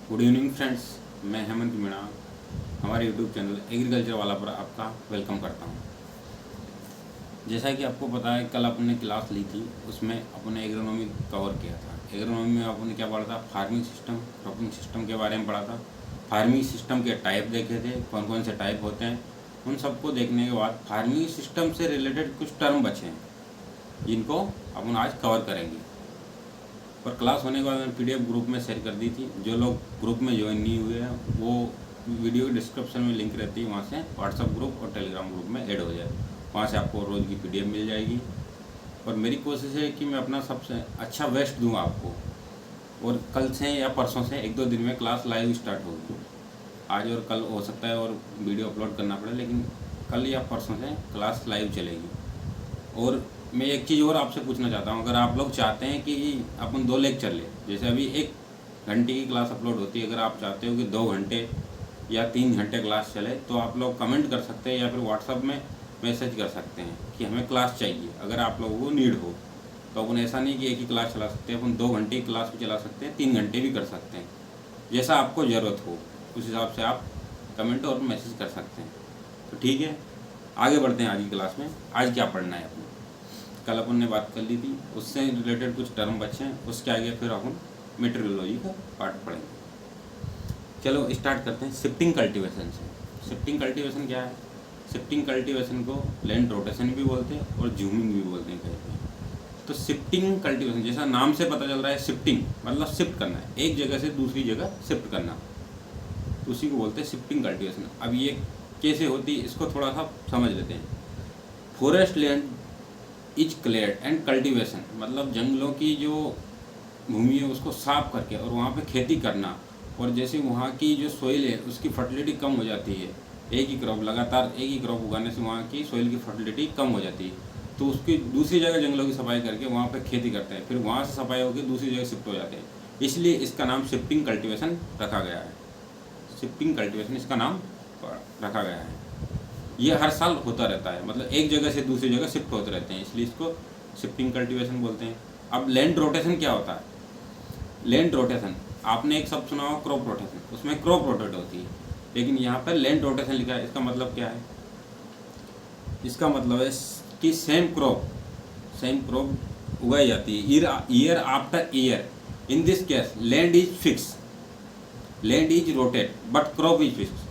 Good evening friends, मैं हेमंत मीणा हमारे YouTube channel agriculture वाला पर आपका वेलकम करता हूं। जैसा कि आपको पता है, कल अपने क्लास ली थी, उसमें अपने एग्रोनॉमी कवर किया था। एग्रोनॉमी में आपने क्या पढ़ा था? फार्मिंग सिस्टम, क्रॉपिंग सिस्टम के बारे में पढ़ा था। फार्मिंग सिस्टम के टाइप देखे थे, कौन कौन से टाइप होते हैं। उन सबको देखने के बाद फार्मिंग सिस्टम से रिलेटेड कुछ टर्म बचे हैं, जिनको अपन आज कवर करेंगे। और क्लास होने के बाद मैंने पीडीएफ ग्रुप में शेयर कर दी थी। जो लोग ग्रुप में ज्वाइन नहीं हुए हैं वो वीडियो के डिस्क्रिप्शन में लिंक रहती है, वहाँ से व्हाट्सएप ग्रुप और टेलीग्राम ग्रुप में ऐड हो जाए। वहाँ से आपको रोज़ की पीडीएफ मिल जाएगी। और मेरी कोशिश है कि मैं अपना सबसे अच्छा बेस्ट दूँ आपको। और कल से या परसों से 1-2 दिन में क्लास लाइव स्टार्ट होगी। आज और कल हो सकता है और वीडियो अपलोड करना पड़े, लेकिन कल या परसों से क्लास लाइव चलेगी। और मैं एक चीज़ और आपसे पूछना चाहता हूँ, अगर आप लोग चाहते हैं कि अपन 2 लेक्चर लें, जैसे अभी 1 घंटे की क्लास अपलोड होती है, अगर आप चाहते हो कि 2 घंटे या 3 घंटे क्लास चले, तो आप लोग कमेंट कर सकते हैं या फिर व्हाट्सएप में मैसेज कर सकते हैं कि हमें क्लास चाहिए। अगर आप लोगों को नीड हो तो अपन ऐसा नहीं कि एक ही क्लास चला सकते हैं, अपन 2 घंटे की क्लास भी चला सकते हैं, 3 घंटे भी कर सकते हैं। जैसा आपको ज़रूरत हो उस हिसाब से आप कमेंट और मैसेज कर सकते हैं। तो ठीक है, आगे बढ़ते हैं आज की क्लास में। आज क्या पढ़ना है अपने? कल अपन ने बात कर ली थी, उससे रिलेटेड कुछ टर्म बचे हैं, उसके आगे फिर अपन मेटेरियोलॉजी का पार्ट पढ़ेंगे। चलो स्टार्ट करते हैं शिफ्टिंग कल्टीवेशन से। शिफ्टिंग कल्टीवेशन क्या है? शिफ्टिंग कल्टीवेशन को लैंड रोटेशन भी बोलते हैं और जूमिंग भी बोलते हैं, कहते हैं। तो शिफ्टिंग कल्टीवेशन, जैसा नाम से पता चल रहा है, शिफ्टिंग मतलब शिफ्ट करना है, एक जगह से दूसरी जगह शिफ्ट करना, तो उसी को बोलते हैं शिफ्टिंग कल्टीवेशन। अब ये कैसे होती है, इसको थोड़ा सा समझ लेते हैं। Forest land is cleared and cultivation मतलब जंगलों की जो भूमि है उसको साफ करके और वहाँ पे खेती करना। और जैसे वहाँ की जो सोइल है उसकी फर्टिलिटी कम हो जाती है, एक ही क्रॉप लगातार एक ही क्रॉप उगाने से वहाँ की सोइल की फर्टिलिटी कम हो जाती है, तो उसकी दूसरी जगह जंगलों की सफाई करके वहाँ पे खेती करते हैं, फिर वहाँ से सफाई होकर दूसरी जगह शिफ्ट हो जाते हैं। इसलिए इसका नाम शिफ्टिंग कल्टीवेशन रखा गया है। शिफ्टिंग कल्टीवेशन इसका नाम रखा गया है। ये हर साल होता रहता है, मतलब एक जगह से दूसरी जगह शिफ्ट होते रहते हैं, इसलिए इसको शिफ्टिंग कल्टीवेशन बोलते हैं। अब लैंड रोटेशन क्या होता है? लैंड रोटेशन आपने एक शब्द सुना हो, क्रॉप रोटेशन, उसमें क्रॉप रोटेट होती है, लेकिन यहाँ पर लैंड रोटेशन लिखा है। इसका मतलब क्या है? इसका मतलब है कि सेम क्रॉप उगाई जाती है year after year. In this case land is fix, land is rotate but crop is fix.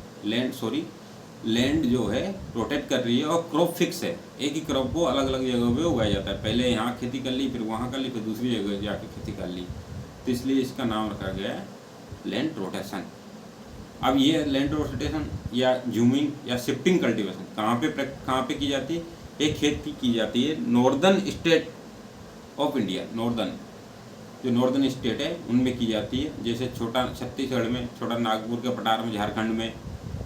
Land जो है रोटेट कर रही है और क्रॉप फिक्स है। एक ही क्रॉप को अलग अलग जगहों पे उगाया जाता है, पहले यहाँ खेती कर ली, फिर वहाँ कर ली, फिर दूसरी जगह जाके खेती कर ली, तो इसलिए इसका नाम रखा गया है लैंड रोटेशन। अब ये लैंड रोटेशन या जूमिंग या शिफ्टिंग कल्टीवेशन कहाँ पे की जाती है? एक खेती की जाती है नॉर्दर्न स्टेट ऑफ इंडिया। जो नॉर्दर्न स्टेट है उनमें की जाती है, जैसे छोटा छत्तीसगढ़ में, छोटा नागपुर के पठार में, झारखंड में,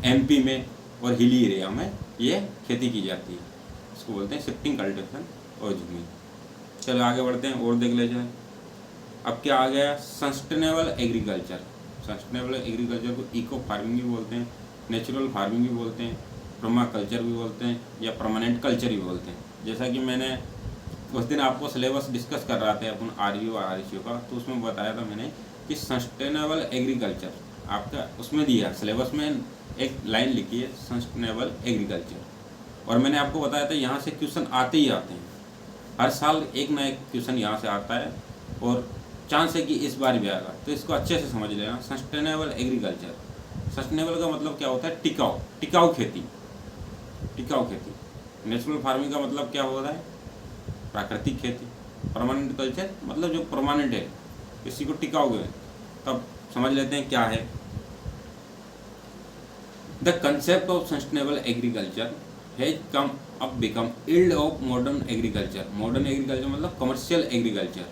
एमपी में और हिली एरिया में ये खेती की जाती है। इसको बोलते हैं शिफ्टिंग कल्टीवेशन और जूमिंग। चलो आगे बढ़ते हैं और देख ले जाए। अब क्या आ गया? Sustainable agriculture. सस्टेनेबल एग्रीकल्चर को इको फार्मिंग भी बोलते हैं, नेचुरल फार्मिंग भी बोलते हैं, पर्माकल्चर भी बोलते हैं या परमानेंट कल्चर भी बोलते हैं। जैसा कि मैंने उस दिन आपको सिलेबस डिस्कस कर रहा था अपन आरयू और आरएसयू का, तो उसमें बताया था मैंने कि सस्टेनेबल एग्रीकल्चर आपका उसमें दिया, सिलेबस में एक लाइन लिखी है सस्टेनेबल एग्रीकल्चर। और मैंने आपको बताया था यहाँ से क्वेश्चन आते ही आते हैं, हर साल एक ना एक क्वेश्चन यहाँ से आता है और चांस है कि इस बार भी आएगा, तो इसको अच्छे से समझ लेना। सस्टेनेबल एग्रीकल्चर, सस्टेनेबल का मतलब क्या होता है? टिकाऊ खेती। नेचुरल फार्मिंग का मतलब क्या होता है? प्राकृतिक खेती। परमानेंट कल्चर मतलब जो परमानेंट है, किसी को टिकाऊ है। तब समझ लेते हैं क्या है। The concept of sustainable agriculture has come up become ill of modern agriculture. Modern agriculture मतलब commercial agriculture,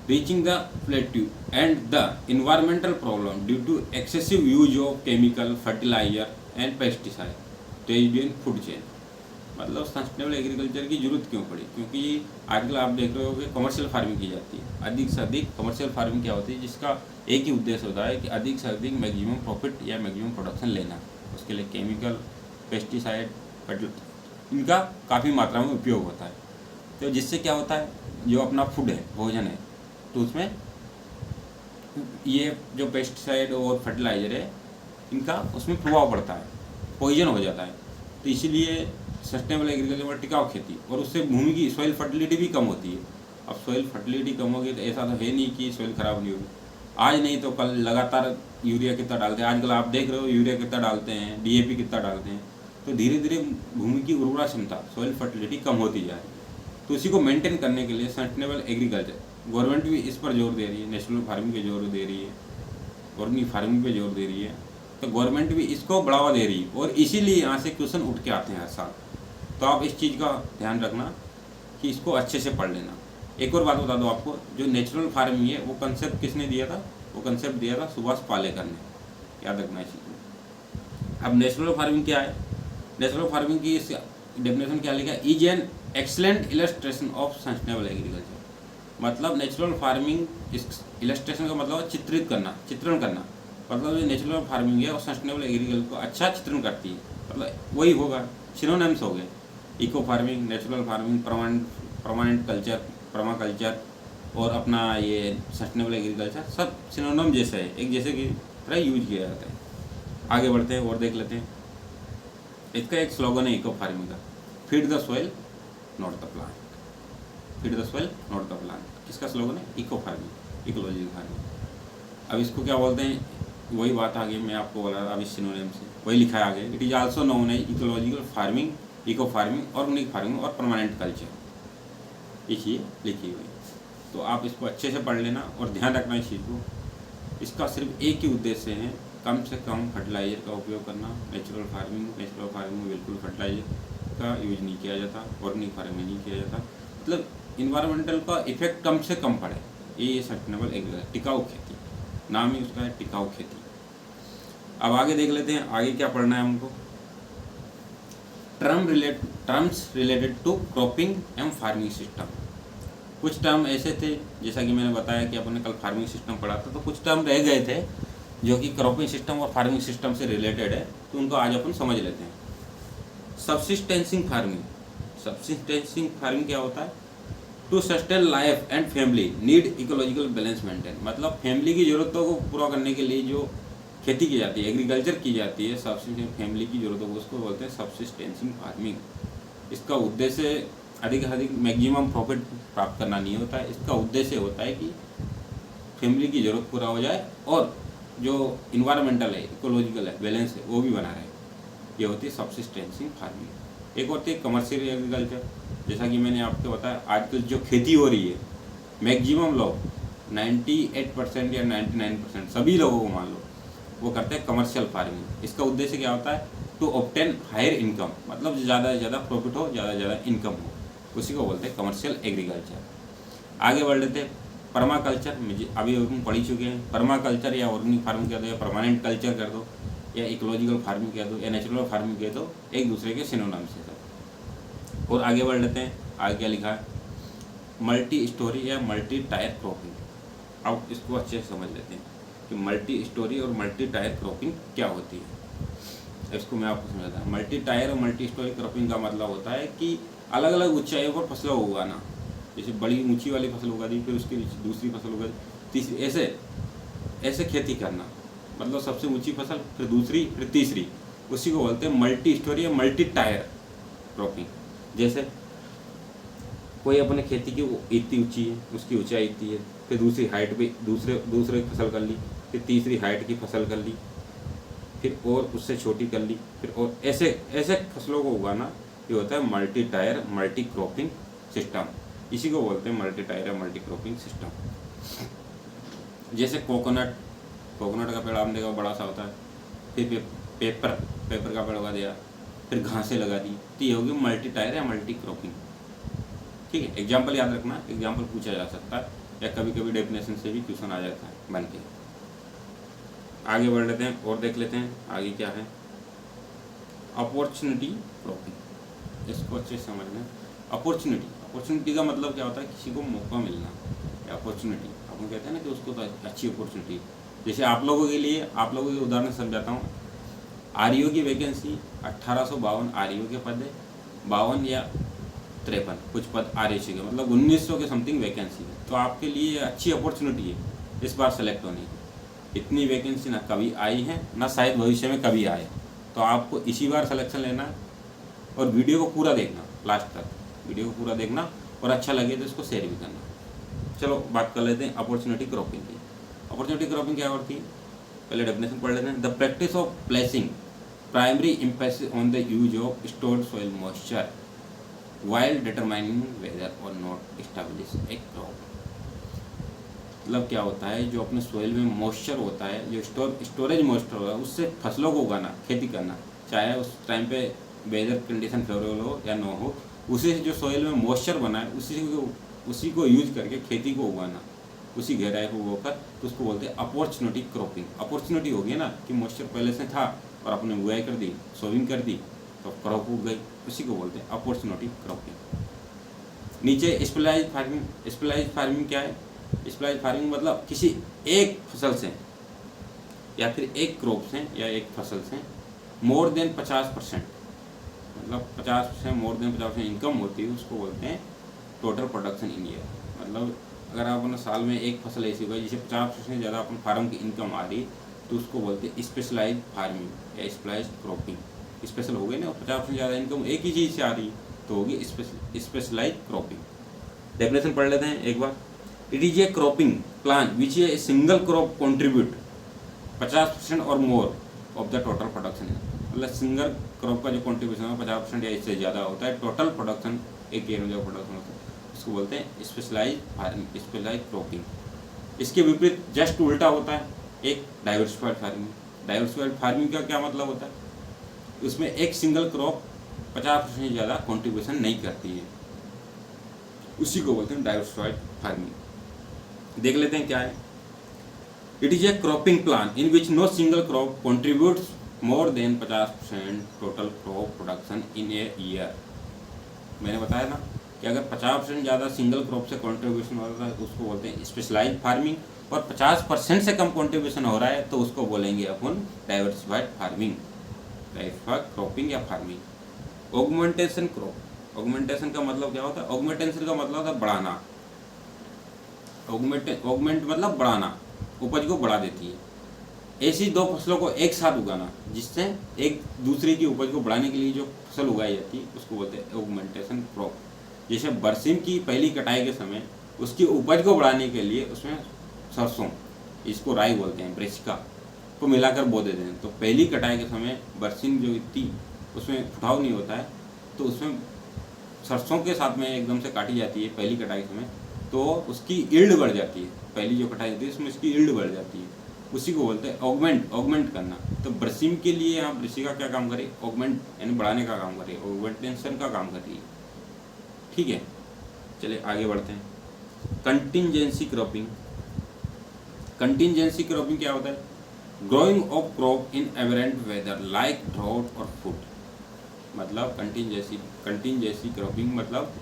reaching the plateau and the environmental problem due to excessive use of chemical fertilizer and pesticide तो in food chain. मतलब sustainable agriculture की जरूरत क्यों पड़ी? क्योंकि आजकल आप देख रहे हो कि कमर्शियल फार्मिंग की जाती है, अधिक से अधिक। कमर्शियल फार्मिंग क्या होती है? जिसका एक ही उद्देश्य होता है कि अधिक से अधिक मैक्सिमम प्रॉफिट या मैक्सिमम प्रोडक्शन लेना। उसके लिए केमिकल, पेस्टिसाइड, फर्टिलाइजर इनका काफ़ी मात्रा में उपयोग होता है। तो जिससे क्या होता है, जो अपना फूड है, भोजन है, तो उसमें ये जो पेस्टिसाइड और फर्टिलाइज़र है इनका उसमें प्रभाव पड़ता है, पॉइजन हो जाता है। तो इसीलिए सस्टेनेबल एग्रीकल्चर में टिकाऊ खेती और उससे भूमि की सॉइल फर्टिलिटी भी कम होती है। अब सॉइल फर्टिलिटी कम होगी तो ऐसा तो है नहीं कि सॉइल खराब नहीं होगी, आज नहीं तो कल लगातार यूरिया कितना डालते हैं, आजकल आप देख रहे हो यूरिया कितना डालते हैं, डीएपी कितना डालते हैं, तो धीरे धीरे भूमि की उर्वरा क्षमता सॉइल फर्टिलिटी कम होती जा रही है। तो इसी को मेंटेन करने के लिए सस्टेनेबल एग्रीकल्चर गवर्नमेंट भी इस पर जोर दे रही है, नेशनल फार्मिंग पे जोर दे रही है, ऑर्गेनिक फार्मिंग पे जोर दे रही है, तो गवर्नमेंट भी इसको बढ़ावा दे रही है और इसीलिए यहाँ से क्वेश्चन उठ के आते हैं हर साल। तो आप इस चीज़ का ध्यान रखना कि इसको अच्छे से पढ़ लेना। एक और बात बता दो आपको, जो नेचुरल फार्मिंग है वो कंसेप्ट किसने दिया था? वो कंसेप्ट दिया था सुभाष पालेकर ने, याद रखना इस चीज़ को। अब नेचुरल फार्मिंग क्या है? नेचुरल फार्मिंग की इस डेफिनेशन क्या लिखा है? Is an excellent illustration of sustainable agriculture. मतलब नेचुरल फार्मिंग इस इलस्ट्रेशन का मतलब चित्रित करना, चित्रण करना। मतलब जो नेचुरल फार्मिंग है और सस्टेनेबल एग्रीकल्चर को अच्छा चित्रण करती है, मतलब वही होगा, सिनोनिम्स हो गए। Eco farming, natural farming, permanent culture, permaculture और अपना ये सस्टेनेबल एग्रीकल्चर, सब सिनोनिम जैसे है, एक जैसे की तरह यूज किया जाता है। आगे बढ़ते हैं और देख लेते हैं। इसका एक स्लोगन है इको फार्मिंग का, feed the soil not the plant, feed the soil not the plant. किसका स्लोगन है? Eco farming, ecological farming. अब इसको क्या बोलते हैं? वही बात आगे मैं आपको बोला अब इस सिनोनिम से वही लिखा है आगे। It is also known as ecological farming, eco farming, organic farming और परमानेंट कल्चर, ये चीज़ लिखी हुई। तो आप इसको अच्छे से पढ़ लेना और ध्यान रखना इस चीज़ को। इसका सिर्फ एक ही उद्देश्य है, कम से कम फर्टिलाइज़र का उपयोग करना। नेचुरल फार्मिंग में बिल्कुल फर्टिलाइज़र का यूज नहीं किया जाता, ऑर्गेनिक फार्मिंग में नहीं किया जाता। मतलब इन्वायरमेंटल का इफेक्ट कम से कम पड़े, ये सस्टेनेबल एग्रीकल्चर, टिकाऊ खेती, नाम ही उसका है टिकाऊ खेती। अब आगे देख लेते हैं, आगे क्या पढ़ना है हमको। Terms related to cropping and farming system. कुछ टर्म ऐसे थे, जैसा कि मैंने बताया कि अपन ने कल फार्मिंग सिस्टम पढ़ा था, तो कुछ टर्म रह गए थे जो कि क्रॉपिंग सिस्टम और फार्मिंग सिस्टम से रिलेटेड है, तो उनको आज अपन समझ लेते हैं। सब्सिस्टेंसिंग फार्मिंग, सब्सिस्टेंसिंग फार्मिंग क्या होता है? To sustain life and family need ecological balance maintain. मतलब फैमिली की ज़रूरतों को पूरा करने के लिए जो खेती की जाती है, एग्रीकल्चर की जाती है, फैमिली की ज़रूरतों को, उसको बोलते हैं सब्सिस्टेंसिंग फार्मिंग। इसका उद्देश्य अधिक से अधिक मैक्सिमम प्रॉफिट प्राप्त करना नहीं होता है, इसका उद्देश्य होता है कि फैमिली की ज़रूरत पूरा हो जाए और जो इन्वायरमेंटल है, इकोलॉजिकल है, बैलेंस है, वो भी बना रहे। ये होती है सब्सिस्टेंसिंग फार्मिंग। एक होती है कमर्शियल एग्रीकल्चर। जैसा कि मैंने आपको बताया, आजकल जो खेती हो रही है, मैक्सिमम लोग 98% या 99% सभी लोगों को मान लो वो करते हैं कमर्शियल फार्मिंग। इसका उद्देश्य क्या होता है? टू ऑब्टेन हायर इनकम, मतलब ज़्यादा से ज़्यादा प्रॉफिट हो, ज़्यादा से ज़्यादा इनकम हो, उसी को बोलते हैं कमर्शियल एग्रीकल्चर। आगे बढ़ लेते हैं पर्माकल्चर। अभी हम पढ़ ही चुके हैं। पर्माकल्चर या ऑर्गेनिक फार्मिंग कह दो, या परमानेंट कल्चर कर दो, या इकोलॉजिकल फार्मिंग कह दो, या नेचुरल फार्मिंग कह दो, एक दूसरे के सिनोनिम्स से सब। और आगे बढ़ लेते हैं, आगे क्या लिखा है? मल्टी स्टोरी या मल्टी टायर क्रॉपिंग। अब इसको अच्छे से समझ लेते हैं कि मल्टी स्टोरी और मल्टी टायर क्रॉपिंग क्या होती है। इसको मैं आपको समझाता हूँ। मल्टी टायर और मल्टी स्टोरी क्रॉपिंग का मतलब होता है कि अलग अलग ऊंचाइयों पर फसलों को उगाना। जैसे बड़ी ऊंची वाली फसल उगा दी, फिर उसके नीचे दूसरी फसल उगा दी, तीसरी, ऐसे खेती करना। मतलब सबसे ऊंची फसल, फिर दूसरी, फिर तीसरी, उसी को बोलते हैं मल्टी स्टोरी या मल्टी टायर क्रॉपिंग। जैसे कोई अपने खेती की इतनी ऊंची है, उसकी ऊंचाई इतनी है, फिर दूसरी हाइट पे दूसरे फसल कर ली, फिर तीसरी हाइट की फसल कर ली, फिर और उससे छोटी कर ली, फिर और ऐसे फसलों को उगाना, ये होता है multi tier multi cropping system. इसी को बोलते हैं मल्टी टायर या मल्टी क्रॉपिंग सिस्टम। जैसे कोकोनट का पेड़ आपने देखा बड़ा सा होता है, फिर पेपर का पेड़ लगा दिया, फिर घासें लगा दी, तो ये होगी मल्टी टायर या मल्टी क्रॉपिंग। ठीक है, एग्जाम्पल याद रखना, एग्जाम्पल पूछा जा सकता है या कभी कभी डेफिनेशन से भी क्वेश्चन आ जाता है बन के। आगे बढ़ लेते हैं और देख लेते हैं आगे क्या है। अपॉर्चुनिटी क्रॉपिंग, इसको अच्छे से समझना। अपॉर्चुनिटी का मतलब क्या होता है? किसी को मौका मिलना, या अपॉर्चुनिटी अपन कहते हैं ना कि उसको तो अच्छी अपॉर्चुनिटी। जैसे आप लोगों के लिए, आप लोगों के उदाहरण समझाता हूँ। आरईओ की वैकेंसी 1852 आरईओ के पद है, 52 या 53 कुछ पद आरएसी के, मतलब 1900 के समथिंग वैकेंसी है। तो आपके लिए अच्छी अपॉर्चुनिटी है इस बार सेलेक्ट होने की। इतनी वैकेंसी ना कभी आई है, ना शायद भविष्य में कभी आए। तो आपको इसी बार सिलेक्शन लेना है और वीडियो को पूरा देखना लास्ट तक, वीडियो को पूरा देखना और अच्छा लगे तो इसको शेयर भी करना। चलो बात कर लेते हैं अपॉर्चुनिटी क्रॉपिंग की। अपॉर्चुनिटी क्रॉपिंग क्या होती है, पहले डेफिनेशन पढ़ लेते हैं। The practice of placing primary emphasis on the use of stored soil moisture while determining whether or not establish a crop। मतलब क्या होता है, जो अपने सोइल में मॉइस्चर होता है, जो स्टोरेज मॉइस्चर होता है, उससे फसलों को उगाना, खेती करना, चाहे उस टाइम पे वेदर कंडीशन फेवरेबल हो या ना हो, उसी से जो सोइल में मॉइस्चर बना है उसी को यूज करके खेती को उगाना, उसी गहराई को उगाकर, तो उसको बोलते हैं अपॉर्चुनिटी क्रॉपिंग। अपॉर्चुनिटी हो गई ना कि मॉइस्चर पहले से था और अपने बुआई कर दी, सोविंग कर दी, तो क्रॉप उग गई, उसी को बोलते हैं अपॉर्चुनिटी क्रॉपिंग। नीचे स्पेशलाइज्ड फार्मिंग। स्पेशलाइज्ड फार्मिंग क्या है, स्पेशलाइज्ड फार्मिंग मतलब किसी एक फसल से या फिर एक क्रॉप से या एक फसल से मोर देन 50%, मतलब 50%, मोर देन 50% इनकम होती है, उसको बोलते हैं टोटल प्रोडक्शन इन ईयर। मतलब अगर आप अपने साल में एक फसल ऐसी उगाई जिसे 50% से ज़्यादा अपन फार्म की इनकम आ रही, तो उसको बोलते हैं स्पेशलाइज्ड फार्मिंग या स्पेशलाइज्ड क्रॉपिंग। स्पेशल हो गई ना, 50% ज़्यादा इनकम एक ही चीज़ से आ रही तो होगी स्पेशलाइज्ड क्रॉपिंग। डेफिनेशन पढ़ लेते हैं एक बार। It is a cropping plan which a single crop contribute 50% और more of the total production. मतलब सिंगल क्रॉप का जो कॉन्ट्रीब्यूशन है 50% या इससे ज़्यादा होता है टोटल प्रोडक्शन, एक ईयर में जो प्रोडक्शन होता है, उसको बोलते हैं स्पेशलाइज्ड फार्मिंग, स्पेशलाइज्ड क्रॉपिंग। इसके विपरीत जस्ट उल्टा होता है एक डाइवर्सिफाइड फार्मिंग। डाइवर्सिफाइड फार्मिंग का क्या मतलब होता है, उसमें एक सिंगल क्रॉप 50% से ज़्यादा कंट्रीब्यूशन नहीं करती है, उसी को बोलते हैं डाइवर्सिफाइड फार्मिंग। देख लेते हैं क्या है। It is a cropping plan in which no single crop contributes more than 50% total crop production in a year. मैंने बताया ना कि अगर 50% ज़्यादा सिंगल क्रॉप से कंट्रीब्यूशन हो रहा है तो उसको बोलते हैं स्पेशलाइज्ड फार्मिंग, और 50% से कम कंट्रीब्यूशन हो रहा है तो उसको बोलेंगे अपन डाइवर्सिफाइड फार्मिंग, डाइवर्सिफाइड क्रॉपिंग या फार्मिंग। Augmentation crop. ऑगमेंटेशन का मतलब क्या होता है, ऑगमेंटेशन का मतलब होता है बढ़ाना। ऑगमेंट मतलब बढ़ाना, उपज को बढ़ा देती है। ऐसी दो फसलों को एक साथ उगाना जिससे एक दूसरे की उपज को बढ़ाने के लिए जो फसल उगाई जाती है उसको बोलते हैं ऑगमेंटेशन क्रॉप। जैसे बरसीम की पहली कटाई के समय उसकी उपज को बढ़ाने के लिए उसमें सरसों, इसको राई बोलते हैं, ब्रेसिका को मिलाकर बो देते हैं। तो पहली कटाई के समय बरसीम जो थी उसमें फुटाव नहीं होता है, तो उसमें सरसों के साथ में एकदम से काटी जाती है पहली कटाई के समय, तो उसकी ईल्ड बढ़ जाती है। पहली जो कटाई होती है उसमें उसकी ईल्ड बढ़ जाती है, उसी को बोलते हैं ऑगमेंट करना। तो बरसीम के लिए यहाँ ब्रेसिका क्या काम करे, ऑगमेंट यानी बढ़ाने का काम करे, ऑगमेंटेशन का काम कर रही है। ठीक है, चलिए आगे बढ़ते हैं। Contingency cropping. कंटिंजेंसी क्रॉपिंग क्या होता है, growing of crop in aberrant weather like drought और फूड। मतलब कंटिंजेंसी क्रॉपिंग मतलब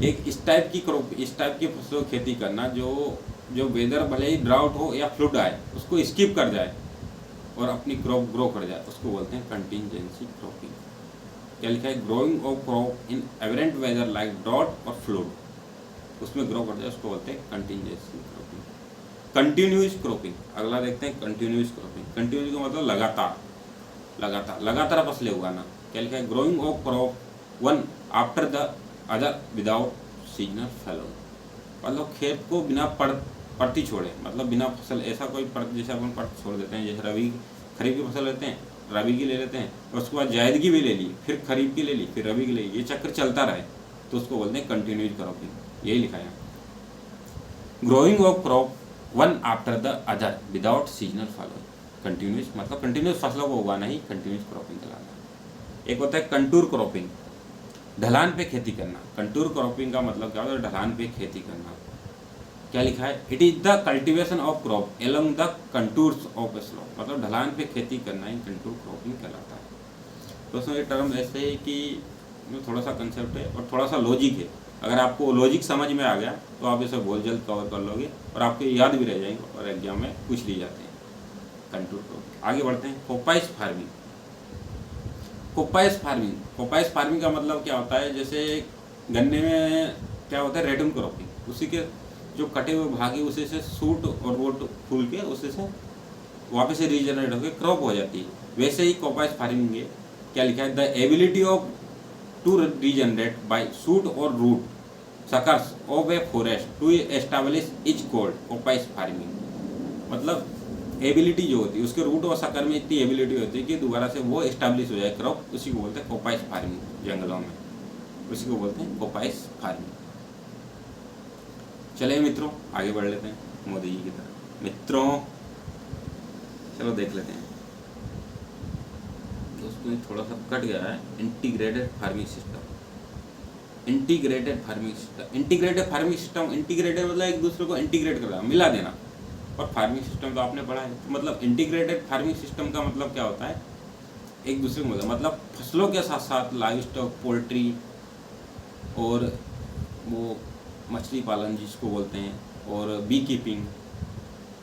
एक इस टाइप की फसलों की खेती करना जो वेदर भले ही ड्राउट हो या फ्लड आए उसको स्किप कर जाए और अपनी क्रॉप ग्रो कर जाए, उसको बोलते हैं कंटिंजेंसी क्रॉपिंग। क्या लिखा है, growing of crop in aberrant weather like drought और फ्लड, उसमें ग्रो कर जाए, उसको बोलते हैं कंटिंजेंसी क्रॉपिंग। कंटिन्यूस क्रॉपिंग, अगला देखते हैं कंटिन्यूस क्रॉपिंग। कंटिन्यूस का मतलब लगातार फसलें उगाना। क्या लिखा है, growing of crop one after the other without seasonal fellow. मतलब खेत को बिना पड़ती छोड़े, मतलब बिना फसल, ऐसा कोई जैसे अपन पड़ती छोड़ देते हैं, जैसे रबी खरीफ की फसल लेते हैं, रबी की ले लेते हैं, और उसके बाद जायद की भी ले ली, फिर खरीफ की ले ली, फिर रबी की ले ली, ये चक्कर चलता रहे तो उसको बोलते हैं कंटिन्यूस क्रॉपिंग। यही लिखा है, growing of crop one after the other without seasonal follow. Continuous मतलब कंटिन्यूस फसलों को उगाना ही कंटिन्यूस क्रॉपिंग कहलाता है। एक होता है कंटूर क्रॉपिंग, ढलान पे खेती करना। कंटूर क्रॉपिंग का मतलब क्या होता है, ढलान पे खेती करना। क्या लिखा है, it is the cultivation of crop along the contours of slope. मतलब ढलान पे खेती करना ही कंटूर क्रॉपिंग कहलाता है। दोस्तों ये टर्म ऐसे है कि थोड़ा सा कंसेप्ट है और थोड़ा सा लॉजिक है। अगर आपको लॉजिक समझ में आ गया तो आप इसे बहुत जल्द कवर कर लोगे और आपके याद भी रह जाएंगे और एग्जाम में पूछ ली जाते हैं। Contour cropping. आगे बढ़ते हैं, कोपाइस फार्मिंग। कोपाइस फार्मिंग का मतलब क्या होता है, जैसे गन्ने में क्या होता है रेटन क्रॉपिंग, जो कटे हुए भाग है उसे से सूट और रूट फूल के उसे से वापस से रीजनरेट होकर क्रॉप हो जाती है। वैसे ही कॉपाइस फार्मिंग है, क्या लिखा है, the ability of to regenerate by shoot और root suckers of a forest to establish is called coppice farming. मतलब एबिलिटी जो होती है उसके रूट और सकर में इतनी एबिलिटी होती है कि दोबारा से वो एस्टैब्लिश हो जाए क्रॉप, उसी को बोलते हैं कॉपाइस फार्मिंग जंगलों में, उसी को बोलते हैं कॉपाइस फार्मिंग। चलिए मित्रों आगे बढ़ लेते हैं मोदी जी की तरफ। मित्रों चलो देख लेते हैं, दोस्तों थोड़ा सा कट गया है। Integrated farming system, integrated farming system, integrated farming system, integrated मतलब एक दूसरे को इंटीग्रेट करना, मिला देना, और फार्मिंग सिस्टम तो आपने पढ़ा है। तो मतलब इंटीग्रेटेड फार्मिंग सिस्टम का मतलब क्या होता है, एक दूसरे को मतलब फसलों के साथ साथ लाइव स्टॉक, पोल्ट्री और वो मछली पालन जिसको बोलते हैं, और बी कीपिंग,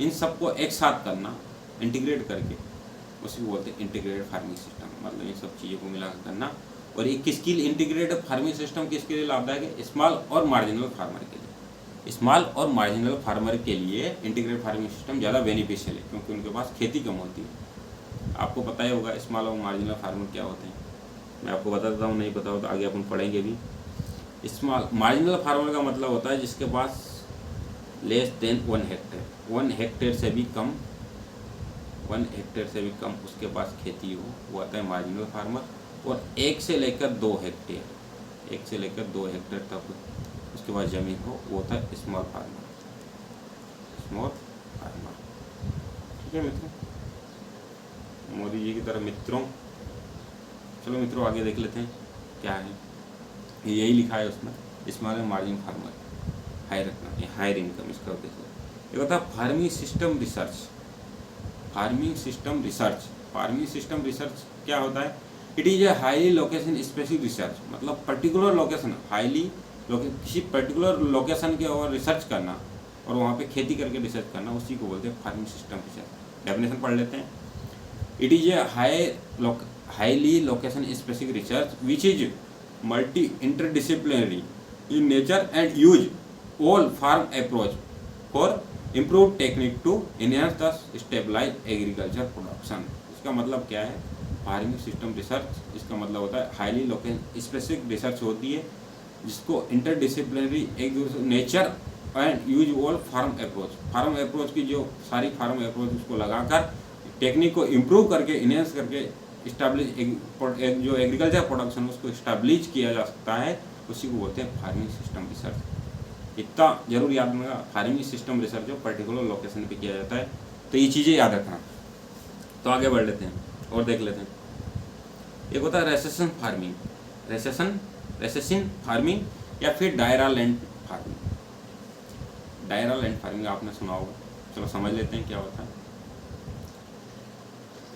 इन सबको एक साथ करना, इंटीग्रेट करके, उसी को बोलते हैं इंटीग्रेटेड फार्मिंग सिस्टम। मतलब इन सब चीज़ों को मिला करना। और ये किसके लिए इंटीग्रेटेड फार्मिंग सिस्टम किसके लिए लाभदायक है, स्मॉल और मार्जिनल फार्मर के लिए। स्मॉल और मार्जिनल फार्मर के लिए इंटीग्रेटेड फार्मिंग सिस्टम ज़्यादा बेनिफिशियल है, क्योंकि उनके पास खेती कम होती है। आपको पता ही होगा स्मॉल और मार्जिनल फार्मर क्या होते हैं, मैं आपको बता देता हूँ, नहीं पता हो तो आगे अपन पढ़ेंगे भी। स्मॉल मार्जिनल फार्मर का मतलब होता है जिसके पास लेस देन 1 हेक्टेयर, 1 हेक्टेयर से भी कम, 1 हेक्टेयर से भी कम उसके पास खेती हो, वो आता है मार्जिनल फार्मर। और 1 से लेकर 2 हेक्टेयर, 1 से लेकर 2 हेक्टेयर तक उसके पास ज़मीन हो, वो होता है स्मॉल फार्मर, स्मॉल फार्मर। ठीक है मित्रों, मोदी जी की तरह मित्रों। चलो मित्रों आगे देख लेते हैं क्या है, यही लिखा है उसमें, small and margin farmer high रखना, हायर इनकम इसका उद्देश्य। ये होता है farming system research, farming system research. Farming system research क्या होता है, it is a highly location specific research, मतलब पर्टिकुलर लोकेशन, हाईली किसी पर्टिकुलर लोकेशन के ओर रिसर्च करना और वहाँ पे खेती करके रिसर्च करना, उसी को बोलते हैं फार्मिंग सिस्टम रिसर्च। डेफिनेशन पढ़ लेते हैं। It is a highly location specific research which is multi interdisciplinary in nature and use all farm approach for improved technique to enhance the stabilize agriculture production। इसका मतलब क्या है, farming system research, इसका मतलब होता है हाईली लोकेशन स्पेसिफिक रिसर्च होती है जिसको इंटरडिसिप्लिनरी, एक दूसरे nature and use all farm approach, farm approach की जो सारी फार्म अप्रोच उसको लगाकर टेक्निक को इम्प्रूव करके, इनहेंस करके इस्टेब्लिश जो एग्रीकल्चर प्रोडक्शन उसको इस्टेब्लिश किया जा सकता है, उसी को बोलते हैं फार्मिंग सिस्टम रिसर्च। इतना जरूर याद रखना, फार्मिंग सिस्टम रिसर्च जो पर्टिकुलर लोकेशन पे किया जाता है, तो ये चीज़ें याद रखना। तो आगे बढ़ लेते हैं और देख लेते हैं। एक होता है रेसेशन फार्मिंग, रेसेशन फार्मिंग या फिर diara land farming. डायरा land farming आपने सुना होगा, चलो समझ लेते हैं क्या होता है।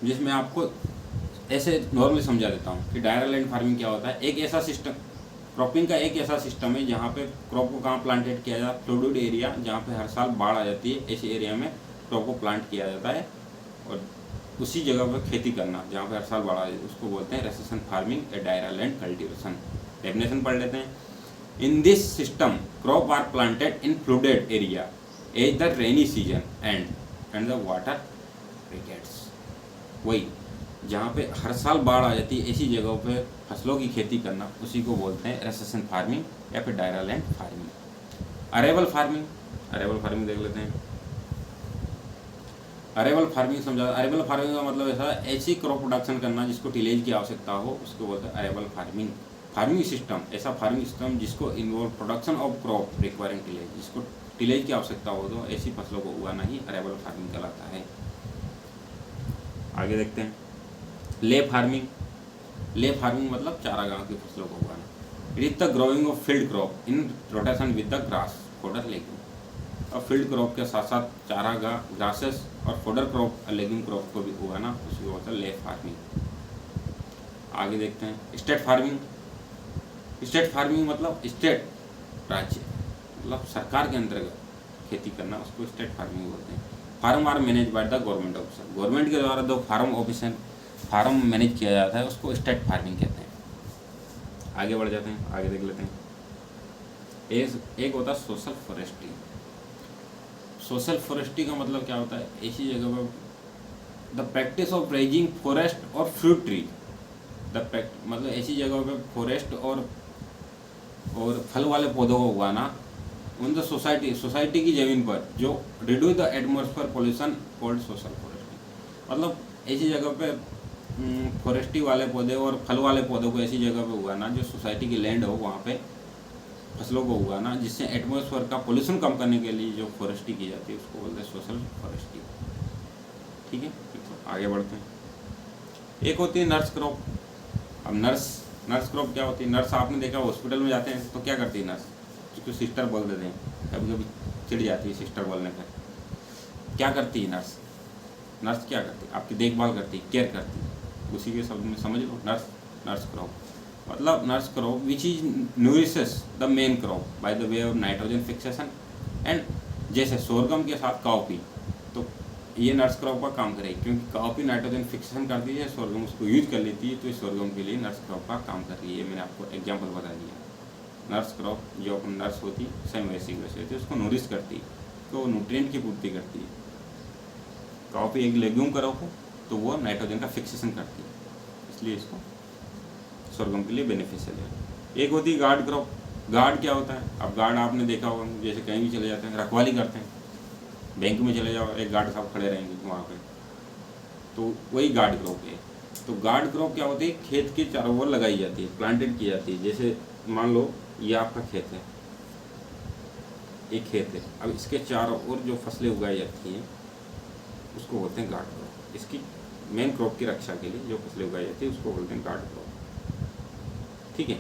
जिसमें आपको ऐसे नॉर्मली समझा देता हूँ कि डायरा लैंड फार्मिंग क्या होता है। एक ऐसा सिस्टम, क्रॉपिंग का एक ऐसा सिस्टम है जहाँ पे क्रॉप को कहाँ प्लांटेड किया जाता है, फ्लूड एरिया जहाँ पे हर साल बाढ़ आ जाती है, ऐसे एरिया में क्रॉप को प्लांट किया जाता है और उसी जगह पर खेती करना जहाँ पे हर साल बाढ़ आ जाती है, उसको बोलते हैं रेसेशन फार्मिंग या डायरा लैंड कल्टीवेशन। डेफिनेशन पढ़ लेते हैं। In this system crop are planted in flooded area as the rainy season and the water wickets. वही जहाँ पे हर साल बाढ़ आ जाती है ऐसी जगहों पे फसलों की खेती करना, उसी को बोलते हैं रेसेशन फार्मिंग या फिर diara land farming. Arable farming, arable farming देख लेते हैं। अरेबल फार्मिंग समझा, अरेबल फार्मिंग का मतलब ऐसा ऐसी क्रॉप प्रोडक्शन करना जिसको टिलेज की आवश्यकता हो, उसको बोलते हैं अरेबल फार्मिंग। फार्मिंग सिस्टम, ऐसा फार्मिंग सिस्टम जिसको involve production of crop requiring tillage, जिसको टिलेज की आवश्यकता हो तो ऐसी फसलों को उगाना ही अरेबल फार्मिंग कहलाता है। आगे देखते हैं। ले फार्मिंग, ले फार्मिंग मतलब चारागाह की फसलों को उगाना। It is the growing of field crop in rotation with the grass fodder legume. और फील्ड क्रॉप के साथ साथ चारागाह, ग्रासेस और फोडर क्रॉप और लेग्यूम क्रॉप को भी उगाना, उसी को होता है ले फार्मिंग। आगे देखते हैं स्टेट फार्मिंग। स्टेट फार्मिंग मतलब स्टेट, राज्य, मतलब सरकार के अंतर्गत खेती करना, उसको स्टेट फार्मिंग बोलते हैं। Farm are manage by the government officer, government के द्वारा दो फार्म मैनेज किया जाता है, उसको स्टेट फार्मिंग कहते हैं। आगे बढ़ जाते हैं, आगे देख लेते हैं। एक होता है सोशल फॉरेस्ट्री। सोशल फॉरेस्ट्री का मतलब क्या होता है, ऐसी जगह पर the practice of raising forest और फ्रूट ट्री, मतलब ऐसी जगहों पे फॉरेस्ट और फल वाले पौधों को उगाना उन द सोसाइटी की ज़मीन पर जो reduce the atmosphere pollution called social forestry. मतलब ऐसी जगह पे फॉरेस्ट्री वाले पौधे और फल वाले पौधों को ऐसी जगह पे उगाना जो सोसाइटी की लैंड हो, वहाँ पे फसलों को उगाना जिससे एटमॉस्फेयर का पोल्यूशन कम करने के लिए जो फॉरेस्ट्री की जाती है उसको बोलते हैं सोशल फॉरेस्ट्री। ठीक है, तो आगे बढ़ते हैं। एक होती है नर्स क्रॉप। अब नर्स क्रॉप क्या होती है? नर्स आपने देखा हॉस्पिटल में जाते हैं तो क्या करती है नर्स, उसको सिस्टर बोल देते हैं, कभी कभी चिढ़ जाती है सिस्टर बोलने पर। क्या करती है नर्स? नर्स क्या करती है? आपकी देखभाल करती है, केयर करती है, उसी के शब्द में समझ लो नर्स क्रॉप। मतलब nurse crop which is nourishes the main crop by the way of nitrogen fixation and, जैसे सोरगम के साथ काउपी, तो ये नर्स क्रॉप का काम करेगी क्योंकि काउपी नाइट्रोजन फिक्सेशन करती है, सोरगम उसको यूज कर लेती है, तो इस सोरगम के लिए नर्स क्रॉप का काम कर रही है। मैंने आपको एग्जाम्पल बता दिया। नर्स क्रॉप जो अपन नर्स होती सेम वैसी होती है, उसको नूरिश करती है, तो न्यूट्रिएंट की पूर्ति करती है। काउपी एक लेग्यूम क्रॉप हो तो वो नाइट्रोजन का फिक्सेशन करती है, इसलिए इसको सोरगम के लिए बेनिफिशियल है। एक होती है गार्ड क्रॉप। गार्ड क्या होता है? अब गार्ड आपने देखा होगा, जैसे कहीं भी चले जाते हैं रखवाली करते हैं, बैंक में चले जाओ एक गार्ड साहब खड़े रहेंगे वहाँ पे, तो वही गार्ड क्रॉप है। तो गार्ड क्रॉप क्या होती है? खेत के चारों ओर लगाई जाती है, प्लांटेड की जाती है। जैसे मान लो ये आपका खेत है, एक खेत है, अब इसके चारों ओर जो फसलें उगाई जाती हैं उसको बोलते हैं गार्ड क्रॉप। इसकी मेन क्रॉप की रक्षा के लिए जो फसलें उगाई जाती है उसको बोलते हैं गार्ड क्रॉप। ठीक है,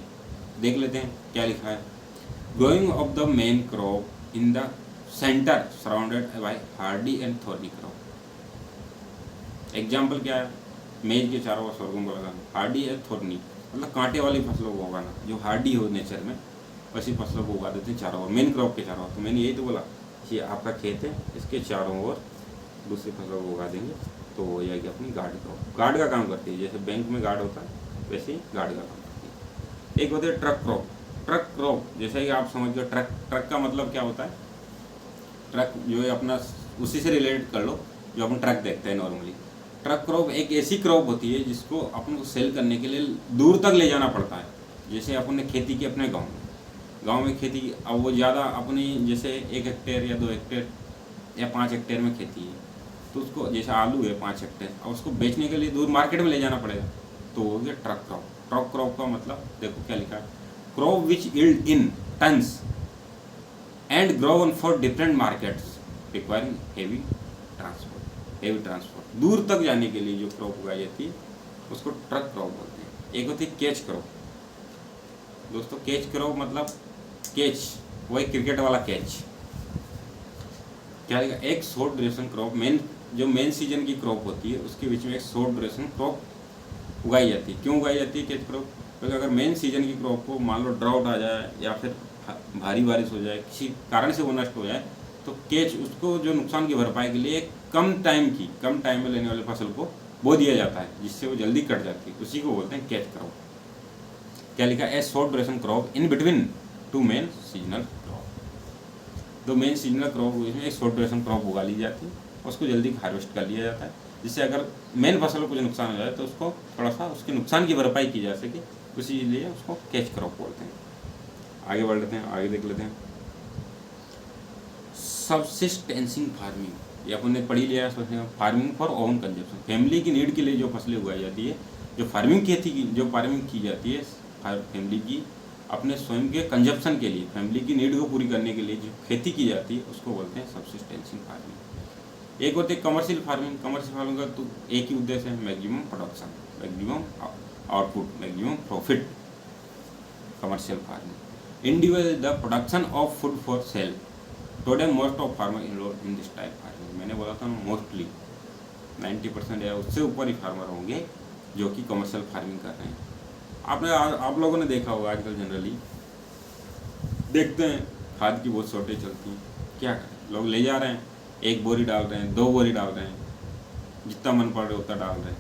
देख लेते हैं क्या लिखा है। Growing of the main crop in the centre surrounded by Hardy and thorny crop. Example क्या है? मेज के चारों ओर सोरगम को लगाना, हार्डी एंड थॉर्नी मतलब कांटे वाली फसलों को उगाना, जो हार्डी हो नेचर में वैसी फसलों को उगा देते हैं चारों ओर, मेन क्रॉप के चारों ओर। तो मैंने यही तो बोला कि आपका खेत है, इसके चारों ओर दूसरी फसलों को उगा देंगे तो वो जाएगी अपनी गार्ड क्रॉप। गार्ड का काम करती है, जैसे बैंक में गार्ड होता है वैसे ही गार्ड का काम करती है। एक होती है ट्रक क्रॉप। ट्रक क्रॉप जैसे कि आप समझ गए, ट्रक का मतलब क्या होता है? ट्रक जो है अपना उसी से रिलेटेड कर लो जो अपन ट्रक देखते हैं नॉर्मली। ट्रक क्रॉप एक ऐसी क्रॉप होती है जिसको अपन को सेल करने के लिए दूर तक ले जाना पड़ता है। जैसे अपन ने खेती की अपने गांव में खेती की, अब वो ज़्यादा अपनी जैसे 1 हेक्टेयर या 2 हेक्टेयर या 5 हेक्टेयर में खेती है, तो उसको जैसे आलू है 5 हेक्टेयर, और उसको बेचने के लिए दूर मार्केट में ले जाना पड़ेगा, तो हो गया ट्रक क्रॉप। ट्रक क्रॉप का मतलब देखो क्या लिखा है, crop which yield in tons and grown for different markets requiring heavy transport. दूर तक जाने के लिए जो क्रॉप उगाई जाती है उसको ट्रक क्रॉप बोलते हैं। एक होती है कैच क्रॉप। दोस्तों कैच क्रॉप मतलब कैच वही क्रिकेट वाला कैच। क्या है? एक short duration crop, main season की क्रॉप होती है उसके बीच में एक शॉर्ट ड्यूरेशन क्रॉप उगाई जाती है। क्यों उगाई जाती है कैच क्रॉप? क्योंकि अगर मेन सीजन की क्रॉप को मान लो ड्राउट आ जाए या फिर भारी बारिश हो जाए, किसी कारण से वो नष्ट हो जाए, तो कैच उसको जो नुकसान की भरपाई के लिए कम टाइम में लेने वाली फसल को बो दिया जाता है, जिससे वो जल्दी कट जाती है, उसी को बोलते हैं कैच क्रॉप। क्या लिखा है? Short duration crop in between 2 main seasonal crop. 2 main seasonal crop में एक शॉर्ट ड्यूरेशन क्रॉप उगा ली जाती है, उसको जल्दी हार्वेस्ट कर लिया जाता है, जिससे अगर मेन फसल को कुछ नुकसान हो जाए तो उसको थोड़ा सा उसके नुकसान की भरपाई की जा सके, उसी लिए उसको कैच क्रॉप बोलते हैं। आगे बढ़ लेते हैं, आगे देख लेते हैं। सबसिस्टेंसिंग फार्मिंग, ये अपन ने पढ़ी लिया है, farming for own consumption, family की नीड के लिए जो फसलें उगाई जाती है, जो फार्मिंग की जाती है फैमिली की अपने स्वयं के कंजप्शन के लिए, फैमिली की नीड को पूरी करने के लिए जो खेती की जाती है उसको बोलते हैं सबसिस्टेंसिंग फार्मिंग। एक होती है कमर्शियल फार्मिंग। कमर्शियल फार्मिंग का तो एक ही उद्देश्य है, maximum production, maximum output, maximum profit. Commercial farming individual the production of food for sale. Today most of farmer enrol in this type farming. मैंने बोला था मोस्टली 90% या उससे ऊपर ही फार्मर होंगे जो कि कमर्शियल फार्मिंग कर रहे हैं। आप लोगों ने देखा होगा आजकल जनरली देखते हैं खाद की बहुत शॉर्टेज चलती है, क्या करें, लोग ले जा रहे हैं, 1 बोरी डाल रहे हैं, 2 बोरी डाल रहे हैं, जितना मन पड़ रहा है उतना डाल रहे हैं,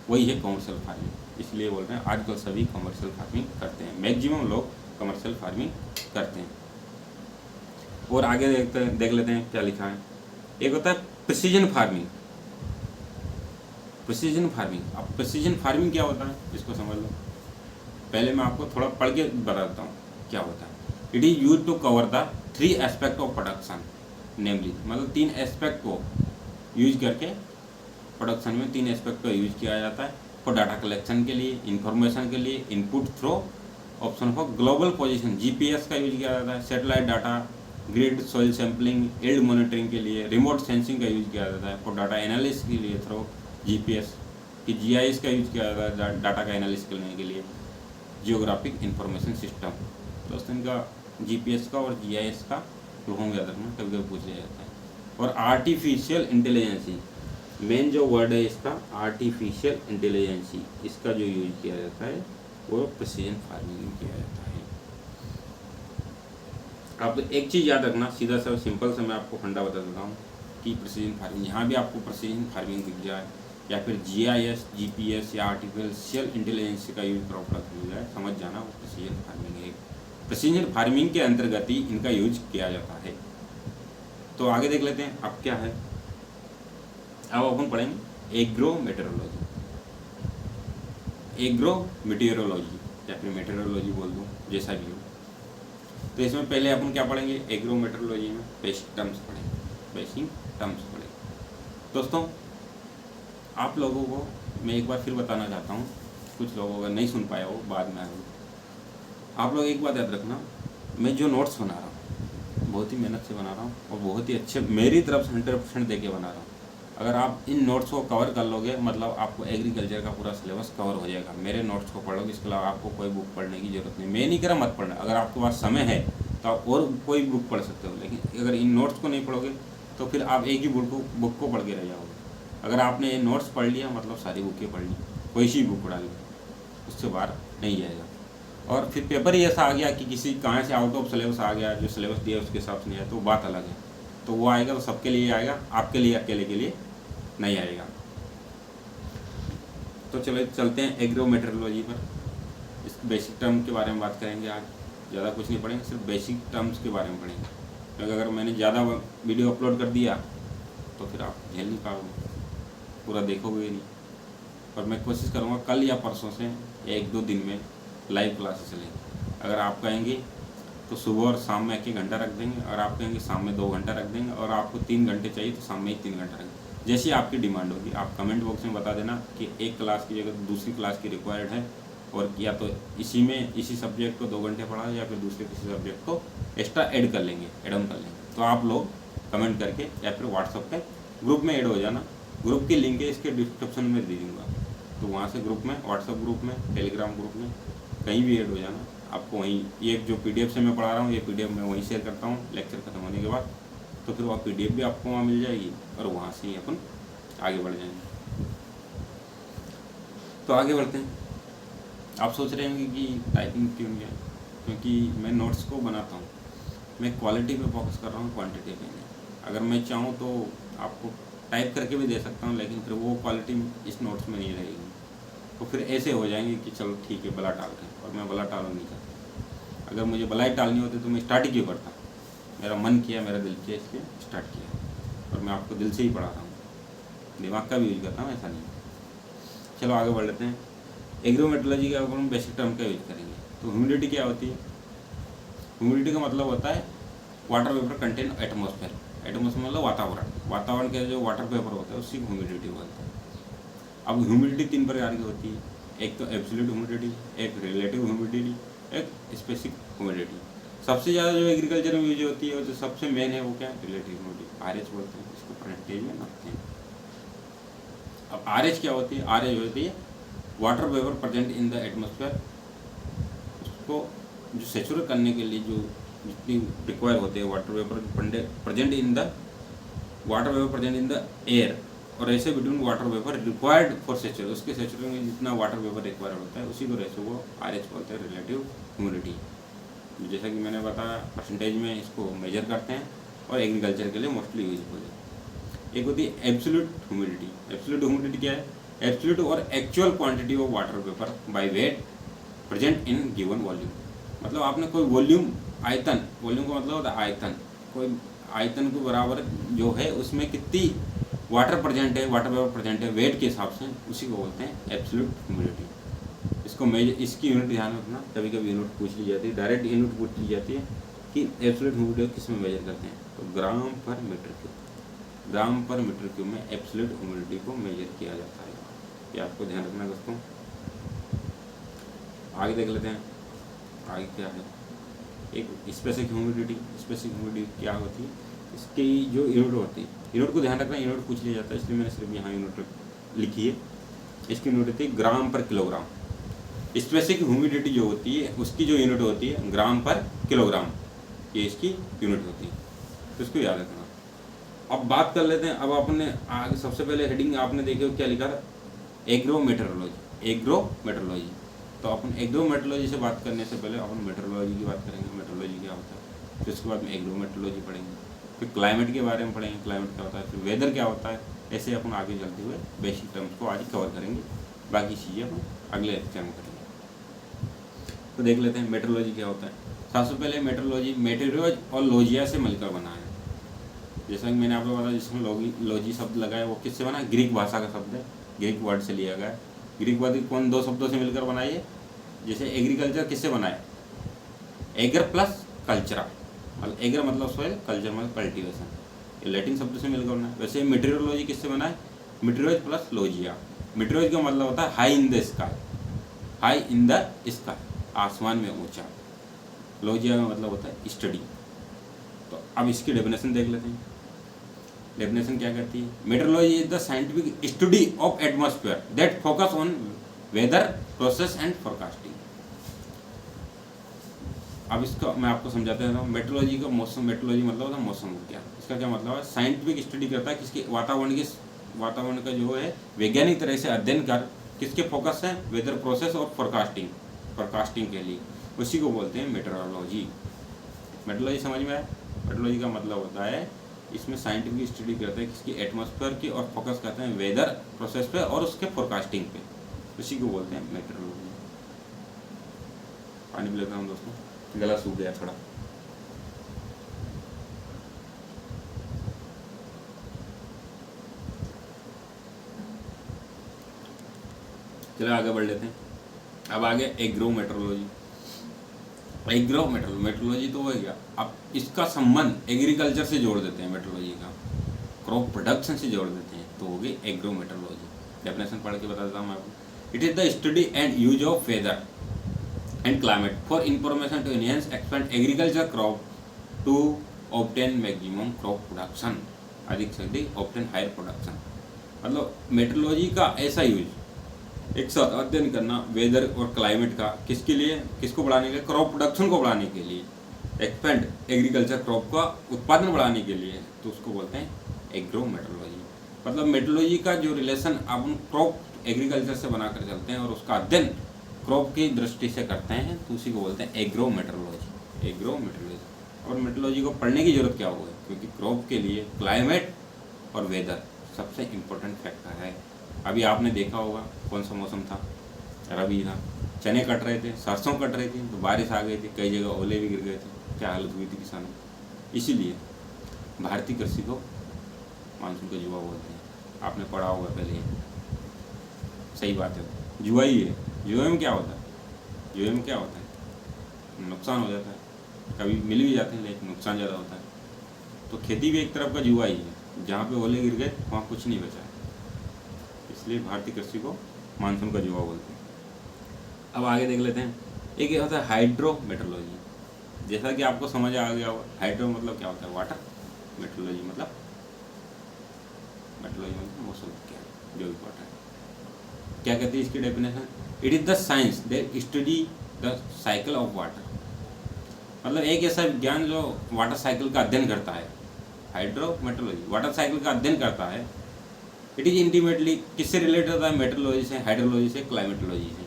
वही है कमर्शियल फार्मिंग। इसलिए बोल रहे हैं आजकल सभी कमर्शियल फार्मिंग करते हैं, मैक्सिमम लोग कमर्शियल फार्मिंग करते हैं। और आगे देख लेते हैं क्या लिखा है। एक होता है प्रिसीजन फार्मिंग। प्रिसीजन फार्मिंग, अब प्रिसीजन फार्मिंग क्या होता है इसको समझ लो। पहले मैं आपको थोड़ा पढ़ के बताता हूँ क्या होता है। It is use to cover the 3 aspect of production, namely मतलब 3 एस्पेक्ट को यूज करके प्रोडक्शन में 3 एस्पेक्ट का यूज किया जाता है। फॉर डाटा कलेक्शन के लिए, इंफॉर्मेशन के लिए, input through option for global position, GPS का यूज किया जाता है। Satellite data, grid, soil sampling, yield monitoring के लिए, रिमोट सेंसिंग का यूज किया जाता है। फॉर डाटा एनालिसिस के लिए थ्रो जीपीएस की, जीआईएस का यूज किया जाता है डाटा का एनालिसिस करने के लिए। जियोग्राफिक इंफॉर्मेशन सिस्टम, दोस्तों इनका जीपीएस का और जीआईएस का होंगे याद रखना, कभी कभी पूछ लिया जाता है। और आर्टिफिशियल इंटेलिजेंसी, मेन जो वर्ड है इसका आर्टिफिशियल इंटेलिजेंसी, इसका जो यूज किया जाता है वो प्रिसीजन फार्मिंग में किया जाता है। आप एक चीज़ याद रखना, सीधा सा सिंपल सा मैं आपको फंडा बता देता हूँ कि प्रिसीजन फार्मिंग, यहाँ भी आपको प्रिसीजन फार्मिंग दिख जाए या फिर जीआईएस, जीपीएस या आर्टिफिशियल इंटेलिजेंस का यूज प्रोडक्ट मिल जाए, समझ जाना वो प्रिसीजन फार्मिंग है। प्रिसीजन फार्मिंग के अंतर्गत ही इनका यूज किया जाता है। तो आगे देख लेते हैं अब क्या है। अब अपन पढ़ेंगे एग्रो मेटेरोलॉजी, एग्रो मेटेरोलॉजी या फिर मेटेरोलॉजी बोल दूँ, जैसा भी हो। तो इसमें पहले अपन क्या पढ़ेंगे, एग्रो मेटेरोलॉजी में बेसिक टर्म्स पढ़ेंगे, बेसिक टर्म्स पढ़ेंगे। दोस्तों आप लोगों को मैं एक बार फिर बताना चाहता हूँ, कुछ लोग अगर नहीं सुन पाए हो बाद में आए, आप लोग एक बात याद रखना, मैं जो नोट्स बना रहा हूँ बहुत ही मेहनत से बना रहा हूँ और बहुत ही अच्छे मेरी तरफ से 100% दे के बना रहा हूँ। अगर आप इन नोट्स को कवर कर लोगे मतलब आपको एग्रीकल्चर का पूरा सिलेबस कवर हो जाएगा। मेरे नोट्स को पढ़ोगे, इसके अलावा आपको कोई बुक पढ़ने की जरूरत नहीं। मैं नहीं कह रहा मत पढ़ना, अगर आपके पास समय है तो आप और कोई बुक पढ़ सकते हो, लेकिन अगर इन नोट्स को नहीं पढ़ोगे तो फिर आप एक ही बुक को पढ़ के रह जाओगे। अगर आपने ये नोट्स पढ़ लिया मतलब सारी बुकें पढ़ ली, कोई सी बुक पढ़ा ली, उससे बाहर नहीं जाएगा। और फिर पेपर ही ऐसा आ गया कि किसी कहाँ से आउट ऑफ सिलेबस आ गया, जो सिलेबस दिया उसके हिसाब से नहीं आया तो बात अलग है। तो वो आएगा तो सबके लिए आएगा, आपके लिए अकेले के लिए नहीं आएगा। तो चलो चलते हैं एग्रो मेटेरोलॉजी पर। इस बेसिक टर्म के बारे में बात करेंगे आज, ज़्यादा कुछ नहीं पढ़ेंगे, सिर्फ बेसिक टर्म्स के बारे में पढ़ेंगे। क्योंकि अगर मैंने ज़्यादा वीडियो अपलोड कर दिया तो फिर आप झेल नहीं पाओगे, पूरा देखोगे नहीं। और मैं कोशिश करूँगा कल या परसों से 1-2 दिन में लाइव क्लासेस चलेंगे। अगर आप कहेंगे तो सुबह और शाम में 1-1 घंटा रख देंगे, और आप कहेंगे शाम में 2 घंटा रख देंगे, और आपको 3 घंटे चाहिए तो शाम में ही 3 घंटा रख देंगे। जैसी आपकी डिमांड होगी आप कमेंट बॉक्स में बता देना कि एक क्लास की जगह दूसरी क्लास की रिक्वायर्ड है, और या तो इसी सब्जेक्ट को 2 घंटे पढ़ा या फिर दूसरे किसी सब्जेक्ट को एक्स्ट्रा ऐड कर लेंगे, एड ऑन कर लेंगे। तो आप लोग कमेंट करके या फिर व्हाट्सएप पे ग्रुप में ऐड हो जाना। ग्रुप की लिंक है इसके डिस्क्रिप्शन में दे दूँगा, तो वहाँ से ग्रुप में, व्हाट्सएप ग्रुप में, टेलीग्राम ग्रुप में कहीं भी ऐड हो जाना। आपको वहीं ये जो PDF से मैं पढ़ा रहा हूँ ये PDF मैं वहीं शेयर करता हूँ लेक्चर खत्म होने के बाद, तो फिर वह PDF भी आपको वहाँ मिल जाएगी और वहाँ से ही अपन आगे बढ़ जाएंगे। तो आगे बढ़ते हैं। आप सोच रहे होंगे कि टाइपिंग क्यों नहीं है, क्योंकि मैं नोट्स को बनाता हूँ, मैं क्वालिटी पे फोकस कर रहा हूँ, क्वांटिटी पे नहीं। अगर मैं चाहूँ तो आपको टाइप करके भी दे सकता हूँ, लेकिन फिर वो क्वालिटी इस नोट्स में नहीं रहेगी। तो फिर ऐसे हो जाएंगे कि चलो ठीक है बला टाल रहे हैं, और मैं बला टालना नहीं चाहता। अगर मुझे बलाई टालनी होती तो मैं स्टार्ट ही क्यों करता। मेरा मन किया, मेरा दिल किया, इसलिए स्टार्ट किया, और मैं आपको दिल से ही पढ़ा रहा हूँ, दिमाग का भी यूज करता हूँ, ऐसा नहीं। चलो आगे बढ़ लेते हैं। एग्रोमेट्रोलॉजी का हम बेसिक टर्म का यूज करेंगे। तो ह्यूमिडिटी क्या होती है? ह्यूमिडिटी का मतलब होता है water vapour contain atmosphere. Atmosphere मतलब वातावरण के जो वाटर वेपर होता है उसी को ह्यूमिडिटी बोलते हैं। अब ह्यूमिडिटी 3 प्रकार की होती है, एक तो एब्सोल्यूट ह्यूमिडिटी, एक रिलेटिव ह्यूमिडिटी, एक स्पेसिफिक ह्यूमिडिटी। सबसे ज़्यादा जो एग्रीकल्चर में यूज होती है और जो सबसे मेन है वो क्या है? रिलेटिव ह्यूमिडिटी, RH बोलते हैं, इसको परसेंटेज में नापते हैं। अब RH क्या होती है? RH होती है water vapour present in the atmosphere, उसको जो सेचुरेट करने के लिए जो जितनी रिक्वायर होते हैं water vapour present in the air, और ऐसे between water vapour required for saturation, उसके सेचुरेशन में जितना वाटर वेपर रिक्वायर्ड होता है उसी को रेशो को RH बोलते हैं, रिलेटिव ह्यूमिडिटी। जैसा कि मैंने बताया परसेंटेज में इसको मेजर करते हैं और एग्रीकल्चर के लिए मोस्टली यूजफुल है। एक होती है एब्सोल्यूट ह्यूमिडिटी। एब्सोल्यूट ह्यूमिडिटी क्या है? एब्सोल्यूट और actual quantity of water vapour by weight present in given volume. मतलब आपने कोई वॉल्यूम, आयतन, वॉल्यूम का मतलब होता है आयतन, कोई आयतन के बराबर जो है उसमें कितनी वाटर प्रेजेंट है, वाटर वेपर प्रेजेंट है वेट के हिसाब से, उसी को बोलते हैं एब्सोल्यूट ह्यूमिडिटी। इसको मेजर, इसकी यूनिट ध्यान रखना, कभी कभी यूनिट पूछ ली जाती है, डायरेक्ट यूनिट पूछ ली जाती है कि एब्सोल्यूट ह्यूमिडिटी किस में मेजर करते हैं, तो ग्राम पर मीटर क्यूब, ग्राम पर मीटर क्यूब में एब्सोल्यूट ह्यूमिडिटी को मेजर किया जाता है। ये आपको ध्यान रखना है दोस्तों। आगे देख लेते हैं, आगे क्या है, एक स्पेसिफिक ह्यूमिडिटी। स्पेसिफिक ह्यूमिडिटी क्या होती है, इसकी जो यूनिट होती है, यूनिट को ध्यान रखना, यूनिट पूछ लिया जाता है इसलिए मैंने सिर्फ यहाँ यूनिट लिखी है। इसकी यूनिट होती है ग्राम पर किलोग्राम। स्पेसिफिक ह्यूमिडिटी जो होती है उसकी जो यूनिट होती है ग्राम पर किलोग्राम, ये इसकी यूनिट होती है, तो इसको याद रखना। अब बात कर लेते हैं, अब आपने आगे सबसे पहले हेडिंग आपने देखी हो क्या लिखा था, एग्रोमेट्रोलॉजी। एग्रोमेट्रोलॉजी, तो अपन एग्रोमेट्रोलॉजी से बात करने से पहले अपन मेट्रोलॉजी की बात करेंगे, मेट्रोलॉजी क्या होता है, फिर उसके बाद में एग्रोमेट्रोलॉजी पढ़ेंगे, फिर क्लाइमेट के बारे में पढ़ेंगे, क्लाइमेट क्या होता है, फिर वेदर क्या होता है। ऐसे अपन आगे चलते हुए बेसिक टर्म्स को आज कवर करेंगे, बाकी चीज़ें अपन अगले लेक्चर में करेंगे। तो देख लेते हैं मेट्रोलॉजी क्या होता है। सबसे पहले मेट्रोलॉजी मेटेरियोलॉजी और लॉजिया से मिलकर बना है। जैसा कि मैंने आपको बताया, जिसमें लॉजी शब्द लगा है वो किससे बना है, ग्रीक भाषा का शब्द है, ग्रीक वर्ड से लिया गया है। ग्रीक वर्ड कौन दो शब्दों से मिलकर बनाई है, जैसे एग्रीकल्चर किससे बना है, एगर प्लस कल्चरा, एगर मतलब सोइल, कल्चर मतलब कल्टीवेशन, ये लैटिन शब्द से मिलकर बना है। वैसे मेटेरियोलॉजी किससे बना है, मेटेरियोलॉजी प्लस लॉजिया। मेटेरियोलॉजी का मतलब होता है high in the sky, high in the sky, आसमान में ऊंचा। लॉजिया का मतलब होता है स्टडी। तो अब इसकी डेफिनेशन देख लेते हैं। डेफिनेशन क्या कहती है, metrology is the scientific study of atmosphere that focus on whether process and forecasting. अब इसका मैं आपको समझाते हूँ। मेट्रोलॉजी का मौसम, मेट्रोलॉजी मतलब होता है मौसम विज्ञान। इसका क्या मतलब है, साइंटिफिक स्टडी करता है किसके, वातावरण का जो है वैज्ञानिक तरह से अध्ययन कर, किसके फोकस है, वेदर प्रोसेस और फोरकास्टिंग के लिए, उसी को बोलते हैं मेट्रोलॉजी। मेट्रोलॉजी समझ में आया। मेट्रोलॉजी का मतलब होता है इसमें साइंटिफिक स्टडी करते हैं किसकी, एटमॉस्फेयर की, और फोकस करते हैं वेदर प्रोसेस पे और उसके फोरकास्टिंग पे, उसी को बोलते हैं मेट्रोलॉजी। पानी पी लेता हूँ दोस्तों, गला सूख गया थोड़ा। चलो आगे बढ़ लेते हैं। अब आगे एग्रोमेट्रोलॉजी। मेट्रोलॉजी तो हो गया। अब इसका संबंध एग्रीकल्चर से जोड़ देते हैं, मेट्रोलॉजी का क्रॉप प्रोडक्शन से जोड़ देते हैं, तो होगी एग्रोमेट्रोलॉजी। डेफिनेशन पढ़ के बता देता हूँ मैं आपको। It is the study and use of weather and climate for information to enhance expand agriculture crop to obtain maximum crop production, अधिक से अधिक ऑब्टेन हायर प्रोडक्शन। मतलब मेट्रोलॉजी का ऐसा यूज, एक साथ अध्ययन करना वेदर और क्लाइमेट का, किसके लिए, किसको बढ़ाने के लिए, क्रॉप प्रोडक्शन को बढ़ाने के लिए, एक्सपेंड एग्रीकल्चर क्रॉप का उत्पादन बढ़ाने के लिए, तो उसको बोलते हैं एग्रोमेट्रोलॉजी। मतलब मेट्रोलॉजी का जो रिलेशन अपन क्रॉप एग्रीकल्चर से बनाकर चलते हैं और उसका अध्ययन क्रॉप की दृष्टि से करते हैं, तो उसी को बोलते हैं एग्रोमेट्रोलॉजी। एग्रोमेट्रोलॉजी। और मेट्रोलॉजी को पढ़ने की जरूरत क्या हुआ है, क्योंकि क्रॉप के लिए क्लाइमेट और वेदर सबसे इम्पोर्टेंट फैक्टर है। अभी आपने देखा होगा कौन सा मौसम था, रबी था, चने कट रहे थे, सरसों कट रही थी, तो बारिश आ गई थी, कई जगह ओले भी गिर गए थे, क्या हालत हुई थी किसानों की। इसीलिए भारतीय कृषि को मानसून का जुआ बोलते हैं। आपने पढ़ा होगा पहले, सही बात है, जुआ ही है। जुए में क्या होता है, जुए में क्या होता है, नुकसान हो जाता है, कभी मिल भी जाते हैं लेकिन नुकसान ज़्यादा होता है। तो खेती भी एक तरफ का जुआ ही है, जहाँ पे ओले गिर गए वहाँ कुछ नहीं बचा, इसलिए भारतीय कृषि को मानसून का जुआ बोलते हैं। अब आगे देख लेते हैं, एक होता है हाइड्रोमेट्रोलॉजी। जैसा कि आपको समझ आ गया होगा, हाइड्रो मतलब क्या होता है, वाटर, मेट्रोलॉजी मतलब मौसम विज्ञान, जो भी वाटर है। क्या कहती है इसकी definition, it is the science that study the cycle of water. मतलब एक ऐसा विज्ञान जो वाटर साइकिल का अध्ययन करता है, हाइड्रोमेट्रोलॉजी वाटर साइकिल का अध्ययन करता है। इट इज इंटीमेटली किससे रिलेटेड होता है, मेट्रोलॉजी से, हाइड्रोलॉजी से, क्लाइमेटोलॉजी से।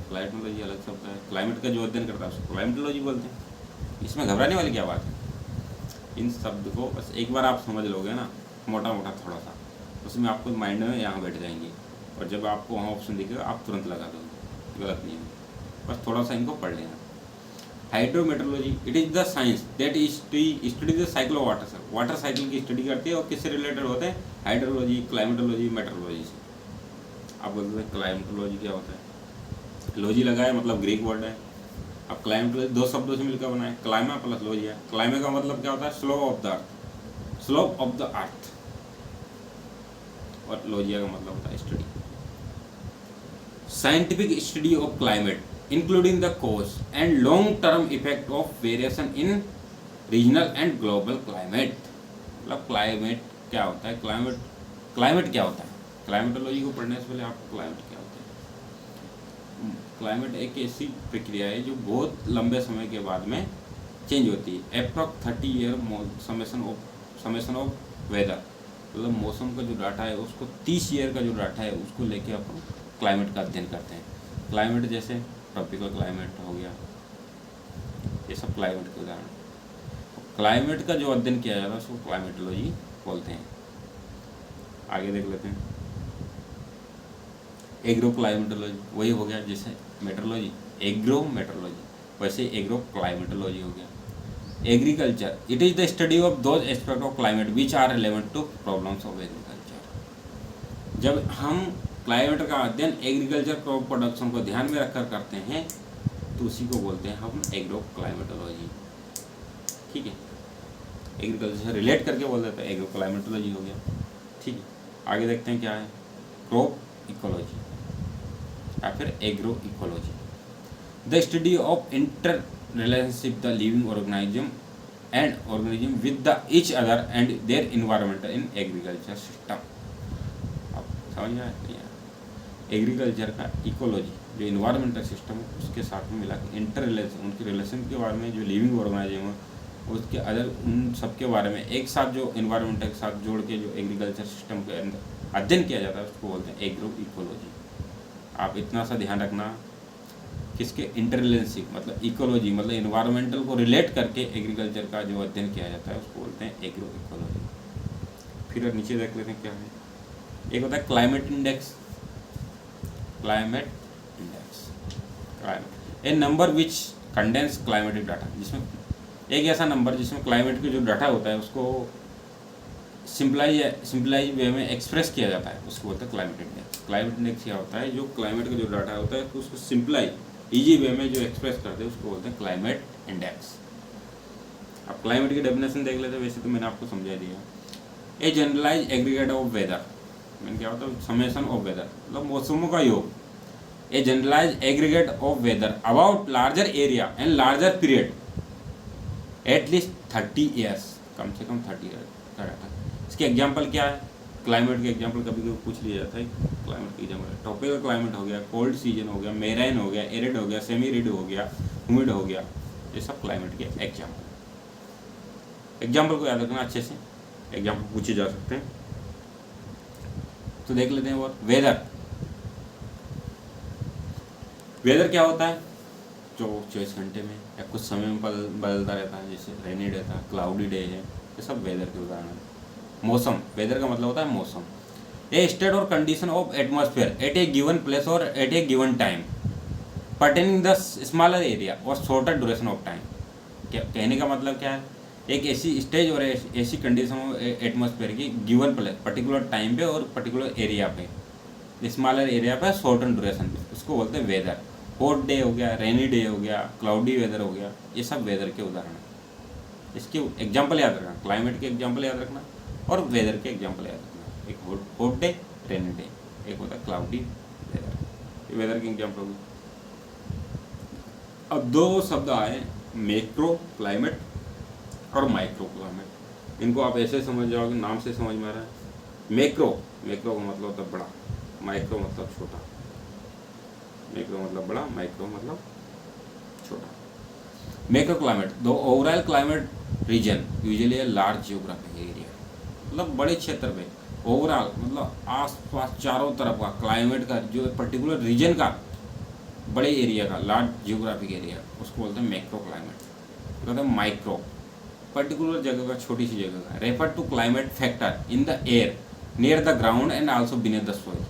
क्लाइमेटोलॉजी अलग शब्द है, क्लाइमेट का जो अध्ययन करता है उसको क्लाइमेटोलॉजी बोलते हैं। इसमें घबराने वाली क्या बात है, इन शब्द को बस एक बार आप समझ लोगे ना, मोटा मोटा थोड़ा सा, उसमें आपको माइंड में यहाँ बैठ जाएंगे, और जब आपको वहाँ ऑप्शन दिखेगा आप तुरंत लगा दोगे, गलत नहीं है, बस थोड़ा सा इनको पढ़ लेना। Hydrometeorology it is the science that study the cycle of water. Water cycle की स्टडी करती है और किससे रिलेटेड होते हैं? हाइड्रोलॉजी, क्लाइमेटोलॉजी, मेट्रोलॉजी से। आप बोलते हैं क्लाइमेटोलॉजी क्या होता है? लॉजी लगा है मतलब ग्रीक वर्ड है। अब क्लाइमेटोलॉजी दो शब्दों से मिलकर बना है, क्लाइमा प्लस लॉजिया। क्लाइमा का मतलब क्या होता है? Slope of the earth, slope of the earth. और लॉजिया का मतलब होता है study, scientific study of climate including the cause and long term effect of variation in regional and global climate। मतलब क्लाइमेट क्या होता है? क्लाइमेट क्या होता है? क्लाइमेटोलॉजी को पढ़ने से पहले आपको क्लाइमेट क्या होता है? क्लाइमेट एक ऐसी प्रक्रिया है जो बहुत लंबे समय के बाद में चेंज होती है। Approx 30 year summation of weather, मतलब मौसम का जो डाटा है उसको 30 ईयर का जो डाटा है उसको लेके अपन क्लाइमेट का अध्ययन करते हैं। क्लाइमेट जैसे ट्रॉपिकल क्लाइमेट हो गया, ये सब क्लाइमेट के उदाहरण। क्लाइमेट का जो अध्ययन किया जाता है उसको क्लाइमेटोलॉजी बोलते हैं। आगे देख लेते हैं। एग्रो क्लाइमेटोलॉजी वही हो गया जैसे मेट्रोलॉजी, एग्रो मेट्रोलॉजी, वैसे एग्रो क्लाइमेटोलॉजी हो गया। Agriculture it is the study of those aspect of climate which are relevant to problems of agriculture. जब हम क्लाइमेट का अध्ययन एग्रीकल्चर क्रॉप प्रोडक्शन को ध्यान में रखकर करते हैं तो उसी को बोलते हैं हम एग्रो क्लाइमेटोलॉजी। ठीक है, एग्रीकल्चर से रिलेट करके बोल देते हैं एग्रो क्लाइमेटोलॉजी हो गया। ठीक है, आगे देखते हैं क्या है। क्रॉप इकोलॉजी या फिर agro ecology, the study of inter relationship the living organism with the each other and their environment in agriculture system. अब समझ में आया? एग्रीकल्चर का इकोलॉजी जो इन्वायरमेंटल सिस्टम है उसके साथ में मिला के इंटर रिलेशन, उनके रिलेशन के बारे में, जो लिविंग ऑर्गेनिज्म है उसके अदर उन सब के बारे में एक साथ जो इन्वायरमेंट के साथ जोड़ के जो एग्रीकल्चर सिस्टम के अंदर अध्ययन किया जाता है उसको बोलते हैं एग्रो इकोलॉजी। आप इतना सा ध्यान रखना, किसके? इंटर रिलेशनशिप मतलब इकोलॉजी, मतलब इन्वायरमेंटल को रिलेट करके एग्रीकल्चर का जो अध्ययन किया जाता है उसको बोलते हैं एग्रो इकोलॉजी। फिर नीचे देख लेते हैं क्या है। एक होता है climate index. Climate A number which condense climatic data, जिसमें एक ऐसा नंबर जिसमें क्लाइमेट के जो डाटा होता है उसको सिंपलाइज वे में एक्सप्रेस किया जाता है उसको बोलते हैं क्लाइमेट इंडेक्स। क्लाइमेट इंडेक्स क्या होता है? जो क्लाइमेट का जो डाटा होता है उसको सिंपलाइज ईजी वे में जो एक्सप्रेस करते हैं उसको बोलते हैं क्लाइमेट इंडेक्स। अब क्लाइमेट की डेफिनेशन देख लेते हैं, वैसे तो मैंने आपको समझा दिया। ए जनरलाइज एग्रीगेट ऑफ वेदर, मैंने क्या होता है? समेशन ऑफ वेदर, मतलब मौसमों का योग। A generalize aggregate of weather about larger area and larger period at least 30 years, कम से कम 30 ईयर का डाटा। इसके एग्जाम्पल क्या है? क्लाइमेट के एग्जाम्पल कभी कभी पूछ लिया जाता है। क्लाइमेट के एग्जाम्पल ट्रॉपिकल क्लाइमेट हो गया, कोल्ड सीजन हो गया, मेराइन हो गया, एरिड हो गया, सेमी एरिड हो गया, ह्यूमिड हो गया, ये सब क्लाइमेट के एग्जाम्पल को याद रखना अच्छे से, एग्जाम्पल पूछे जा सकते हैं। तो देख लेते हैं वो वेदर क्या होता है? जो 24 घंटे में या कुछ समय में बदलता रहता है, जैसे रेनी डे था, क्लाउडी डे है, ये सब वेदर के उदाहरण हैं। मौसम, वेदर का मतलब होता है मौसम। ए स्टेट और condition of atmosphere at a given place और at a given time pertaining the smaller area और शॉर्टर ड्यूरेशन ऑफ टाइम। कहने का मतलब क्या है? एक ऐसी स्टेज और ऐसी कंडीशन एटमॉस्फेयर की गिवन प्लेस, पर्टिकुलर टाइम पे और पर्टिकुलर एरिया पे, स्मॉलर एरिया पे, शॉर्टर ड्यूरेशन पे, उसको बोलते हैं वेदर। हॉट डे हो गया, रेनी डे हो गया, क्लाउडी वेदर हो गया, ये सब वेदर के उदाहरण हैं। इसके एग्जाम्पल याद रखना, क्लाइमेट के एग्जाम्पल याद रखना और वेदर के एग्जाम्पल याद रखना। एक हॉट डे, रेनी डे, एक होता है क्लाउडी वेदर, ये वेदर के एग्जाम्पल होगी। अब दो शब्द आए, मैक्रो क्लाइमेट और माइक्रो क्लाइमेट। इनको आप ऐसे समझ जाओगे, नाम से समझ में आ रहा है। मैक्रो का मतलब होता है बड़ा, माइक्रो मतलब छोटा। मैक्रो मतलब बड़ा, माइक्रो मतलब छोटा। Macro climate, the overall climate reason usually a large geographic area, मतलब बड़े क्षेत्र पे, ओवरऑल मतलब आसपास चारों तरफ का क्लाइमेट का जो पर्टिकुलर रीजन का, बड़े एरिया का, लार्ज जियोग्राफिक एरिया, उसको बोलते हैं मैक्रो क्लाइमेट। कहते हैं माइक्रो, पर्टिकुलर जगह का, छोटी सी जगह का। Refer to climate factor in the air near the ground and also beneath the soil,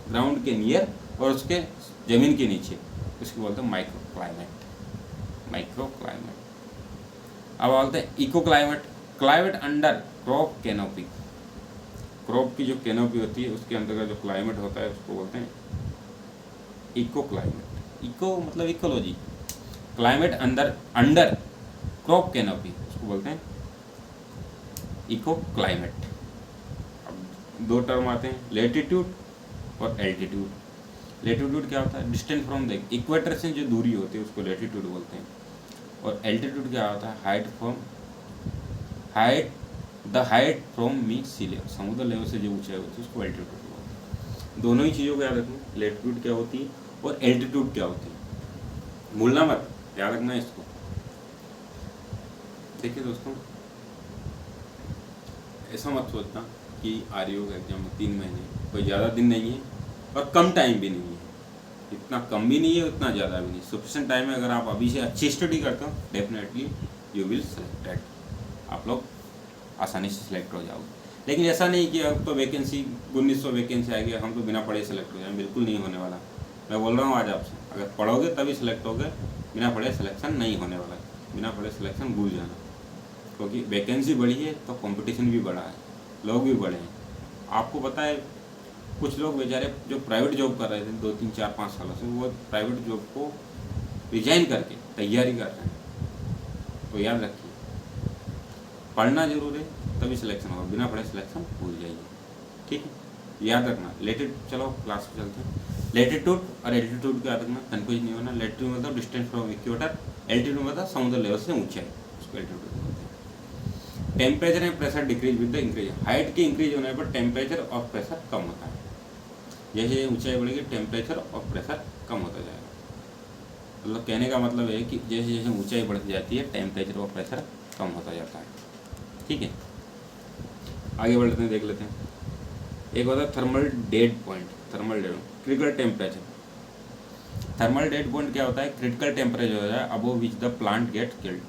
ground के नियर और उसके जमीन के नीचे, उसको बोलते हैं माइक्रो क्लाइमेट। Micro climate. अब बोलते हैं eco climate, climate under crop canopy. Crop की जो कैनोपी होती है उसके अंदर का जो क्लाइमेट होता है उसको बोलते हैं इको क्लाइमेट। इको मतलब ecology, climate under under crop canopy उसको बोलते हैं इको क्लाइमेट। अब दो टर्म आते हैं, लेटीट्यूड और एल्टीट्यूड। लेटीट्यूड क्या होता है? डिस्टेंस फ्रॉम द इक्वेटर से जो दूरी होती है उसको लेटीट्यूड बोलते हैं। और एल्टीट्यूड क्या होता है? The height from mean sea level, समुद्र लेवल से जो ऊंचाई होती है उसको एल्टीट्यूड बोलते हैं। दोनों ही चीज़ों को याद रखना, लेटीट्यूड क्या होती है और एल्टीट्यूड क्या होती है, भूलना मत, याद रखना इसको। देखिए दोस्तों, ऐसा मत सोचना कि आरयू का एग्जाम में 3 महीने कोई ज़्यादा दिन नहीं है और कम टाइम भी नहीं है, इतना कम भी नहीं है उतना ज़्यादा भी नहीं, सफिशिएंट टाइम है। अगर आप अभी से अच्छी स्टडी करते हो डेफिनेटली यू विल सेलेक्टेड, आप लोग आसानी से सिलेक्ट हो जाओगे। लेकिन ऐसा नहीं कि अब तो वैकेंसी 1900 वैकेंसी आएगी हम तो बिना पढ़े सेलेक्ट हो जाए, बिल्कुल नहीं होने वाला। मैं बोल रहा हूँ आज आपसे, अगर पढ़ोगे तभी सिलेक्ट होगे, बिना पढ़े सिलेक्शन नहीं होने वाला है। बिना पढ़े सिलेक्शन भूल जाना, क्योंकि वैकेंसी बढ़ी है तो कंपटीशन भी बढ़ा है, लोग भी बढ़े हैं। आपको पता है कुछ लोग बेचारे जो प्राइवेट जॉब कर रहे थे 2, 3, 4, 5 सालों से, वो प्राइवेट जॉब को रिजाइन करके तैयारी कर रहे हैं। तो याद रखिए, पढ़ना जरूर है तभी सिलेक्शन होगा, बिना पढ़े सिलेक्शन भूल जाइए, ठीक है, याद रखना। चलो क्लास में चलते हैं। लेटीट्यूड और एल्टीट्यूड को याद रखना, कन्फ्यूज नहीं होना। लेटीट्यूड मतलब डिस्टेंस फ्रॉम इक्वेटर, एल्टीट्यूड मतलब समुद्र लेवल से ऊंचाई, उसको एल्टीट्यूड बोलते हैं। Temperature and pressure decrease with the increase, height के इंक्रीज होने पर टेम्परेचर और प्रेशर कम होता है। जैसे ऊंचाई बढ़ेगी टेम्परेचर और प्रेशर कम होता जाएगा। मतलब कहने का मतलब है कि जैसे जैसे ऊंचाई बढ़ती जाती है टेम्परेचर और प्रेशर कम होता जाता है, ठीक है। आगे बढ़ते हैं, देख लेते हैं। एक होता है thermal dead point, thermal dead critical temperature. Thermal dead point क्या होता है? क्रिटिकल टेम्परेचर होता है above which the plant get killed,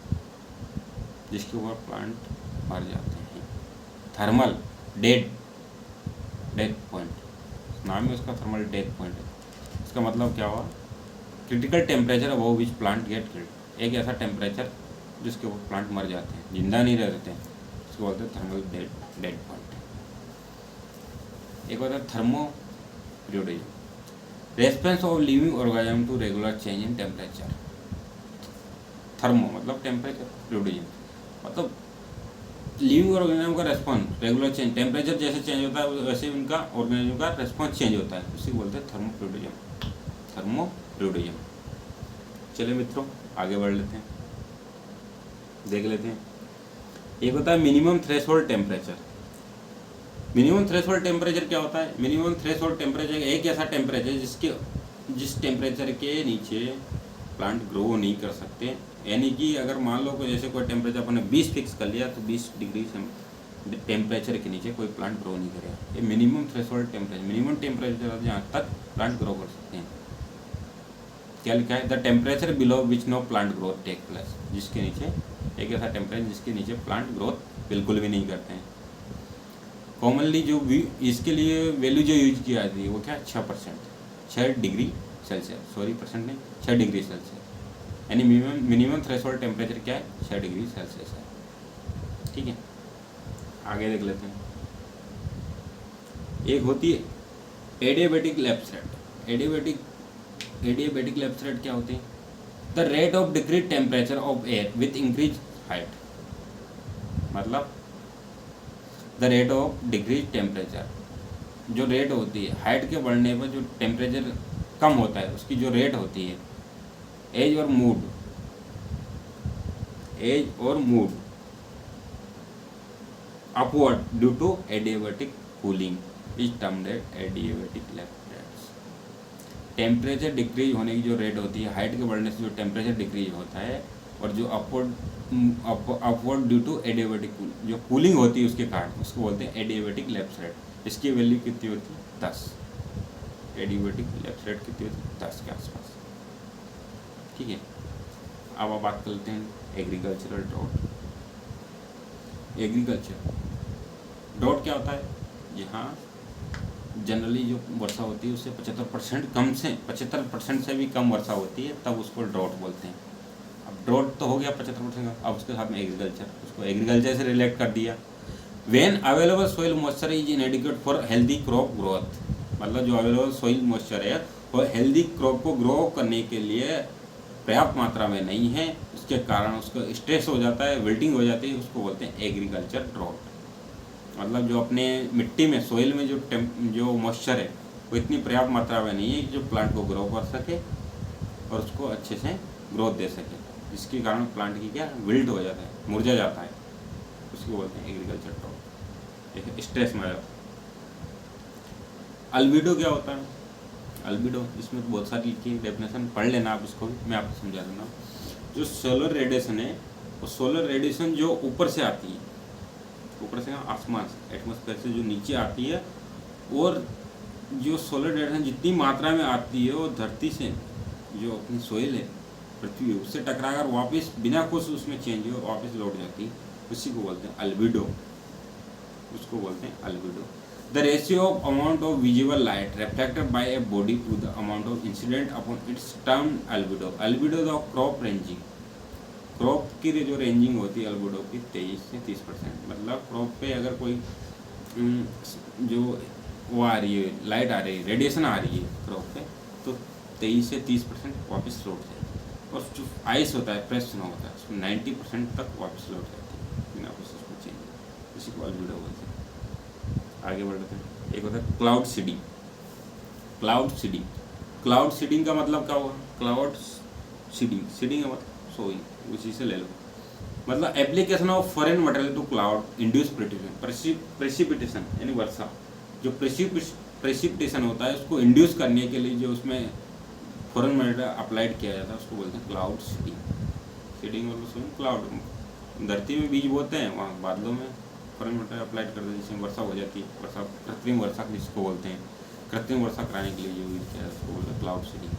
जिसके ऊपर प्लांट मर जाते हैं। थर्मल डेड पॉइंट, नाम ही उसका थर्मल डेड पॉइंट है। इसका मतलब क्या हुआ? Critical temperature above which plant get killed, एक ऐसा टेम्परेचर जिसके ऊपर प्लांट मर जाते हैं, जिंदा नहीं रहते हैं, इसको बोलते हैं थर्मल डेड पॉइंट। एक होता है thermoperiodism, response of living organism to regular change in temperature. Thermo मतलब टेम्परेचर, पीरियोडिज्म मतलब लिविंग ऑर्गेनिज्म का रेस्पॉन्स रेगुलर चेंज, टेम्परेचर जैसे चेंज होता है वैसे उनका ऑर्गेनिज्म का रेस्पॉन्स चेंज होता है, उसी को बोलते हैं थर्मो पीरियोडिज्म, थर्मो पीरियोडिज्म। चलिए मित्रों आगे बढ़ लेते हैं, देख लेते हैं। एक होता है minimum threshold temperature. Minimum threshold temperature क्या होता है? मिनिमम थ्रेशोल्ड टेम्परेचर एक ऐसा टेम्परेचर जिस टेम्परेचर के नीचे प्लांट ग्रो नहीं कर सकते। यानी कि अगर मान लो कोई जैसे कोई टेम्परेचर अपने 20 फिक्स कर लिया तो 20 डिग्री टेम्परेचर के नीचे कोई प्लांट ग्रो नहीं करेगा। ये minimum threshold temperature, minimum temperature जहाँ तक प्लांट ग्रो कर सकते हैं। क्या लिखा है? The temperature below which no plant growth take place, जिसके नीचे एक ऐसा टेम्परेचर जिसके नीचे प्लांट ग्रोथ बिल्कुल भी नहीं करते हैं। कॉमनली जो इसके लिए वैल्यू जो यूज की जाती है वो क्या? 6%, 6 डिग्री सेल्सियस, सॉरी परसेंट नहीं, 6 डिग्री सेल्सियस। यानी मिनिमम थ्रेशोल्ड टेम्परेचर क्या है? 6 डिग्री सेल्सियस है, ठीक है। आगे देख लेते हैं। एक होती है adiabatic lapse rate. Adiabatic lapse rate क्या होती है? The rate of decrease temperature of air with increase height, मतलब the rate of decrease temperature, जो रेट होती है हाइट के बढ़ने पर जो टेम्परेचर कम होता है उसकी जो रेट होती है, as air moved upward due to adiabatic cooling is termed adiabatic lapse rates. Temperature decrease होने की जो रेट होती है, हाइट के बढ़ने से जो टेम्परेचर डिक्रीज होता है, और जो अपवर्ड ड्यू टू एडियाबेटिक जो कूलिंग होती है उसके कारण, उसको बोलते हैं एडियाबेटिक लैप्स रेट। इसकी वैल्यू कितनी होती है? 10। एडियाबेटिक लैप्स रेट कितनी होती है? 10 के आसपास, ठीक है। अब आप बात करते हैं एग्रीकल्चरल ड्रॉट। ड्रॉट क्या होता है? यहाँ जनरली जो वर्षा होती है उससे 75% से भी कम वर्षा होती है, तब उसको ड्रॉट बोलते हैं। अब ड्रॉट तो हो गया 75% का। अब उसके साथ में एग्रीकल्चर, उसको एग्रीकल्चर से रिलेट कर दिया। When available soil moisture is इनएडिक्वेट for healthy crop growth, मतलब जो अवेलेबल सोइल मॉइस्चर है वो हेल्दी क्रॉप को ग्रो करने के लिए पर्याप्त मात्रा में नहीं है, उसके कारण उसको स्ट्रेस हो जाता है, विल्टिंग हो जाती है, उसको बोलते हैं एग्रीकल्चर ड्रॉट। मतलब जो अपने मिट्टी में सोइल में जो मॉइस्चर है वो इतनी पर्याप्त मात्रा में नहीं है कि जो प्लांट को ग्रो कर सके और उसको अच्छे से ग्रोथ दे सके, जिसके कारण प्लांट की क्या विल्ट हो जाता है, मुरझा जाता है, उसको बोलते हैं एग्रीकल्चर ड्रॉट, स्ट्रेस में आ जाता है। अल्बिडो क्या होता है? अल्बिडो, इसमें तो बहुत सारी लिखी डेफिनेशन, पढ़ लेना आप इसको भी, मैं आपको समझा दूंगा। जो सोलर रेडिएशन है वो सोलर रेडिएशन जो ऊपर से आती है, ऊपर से आसमान से, एटमॉस्फेयर से जो नीचे आती है, और जो सोलर रेडिएशन जितनी मात्रा में आती है वो धरती से जो अपनी सोइल है, पृथ्वी, उससे टकराकर वापस बिना कुछ उसमें चेंज हो वापस लौट जाती है, उसी को बोलते हैं अल्बिडो, उसको बोलते हैं albedo. The ratio of amount of visible light reflected by a body to the amount of incident upon its termed albedo. Albedo the crop ranging, crop की जो रेंजिंग होती है अल्बिडो की 23 से 30%। मतलब क्रॉप पे अगर कोई जो वो आ रही है, लाइट आ रही है, रेडिएशन आ रही है क्रॉप पे, तो 23 से 30% वापस लौट जाएगी, और जो आइस होता है, फ्रेश स्नो होता है, उसमें 90% तक वापस लौट जाती है बिना कुछ उसको चेंज, इसी को अल्बिडो बोलते हैं। आगे बढ़ रहे हैं। एक होता है cloud seeding. Cloud seeding, cloud seeding का मतलब क्या हुआ? क्लाउड सीडिंग, सीडिंग का मतलब सोइंग, उसी से ले लो। मतलब application of foreign material to cloud induce precipitation, यानी वर्षा, जो प्रेसिपिटेशन होता है उसको इंड्यूस करने के लिए जो उसमें फॉरेन मटेरियल अप्लाइड किया जाता है उसको बोलते हैं क्लाउड सीडिंग। सीडिंग मतलब सोइंग, क्लाउड धरती में बीज बोते हैं, वहाँ बादलों में फॉरेन मटेरियल अप्लाइड कर देते हैं, जिसमें वर्षा हो जाती है, वर्षा, कृत्रिम वर्षा जिसको बोलते हैं, कृत्रिम वर्षा कराने के लिए जो यूज किया है उसको बोलते हैं क्लाउड सीडिंग,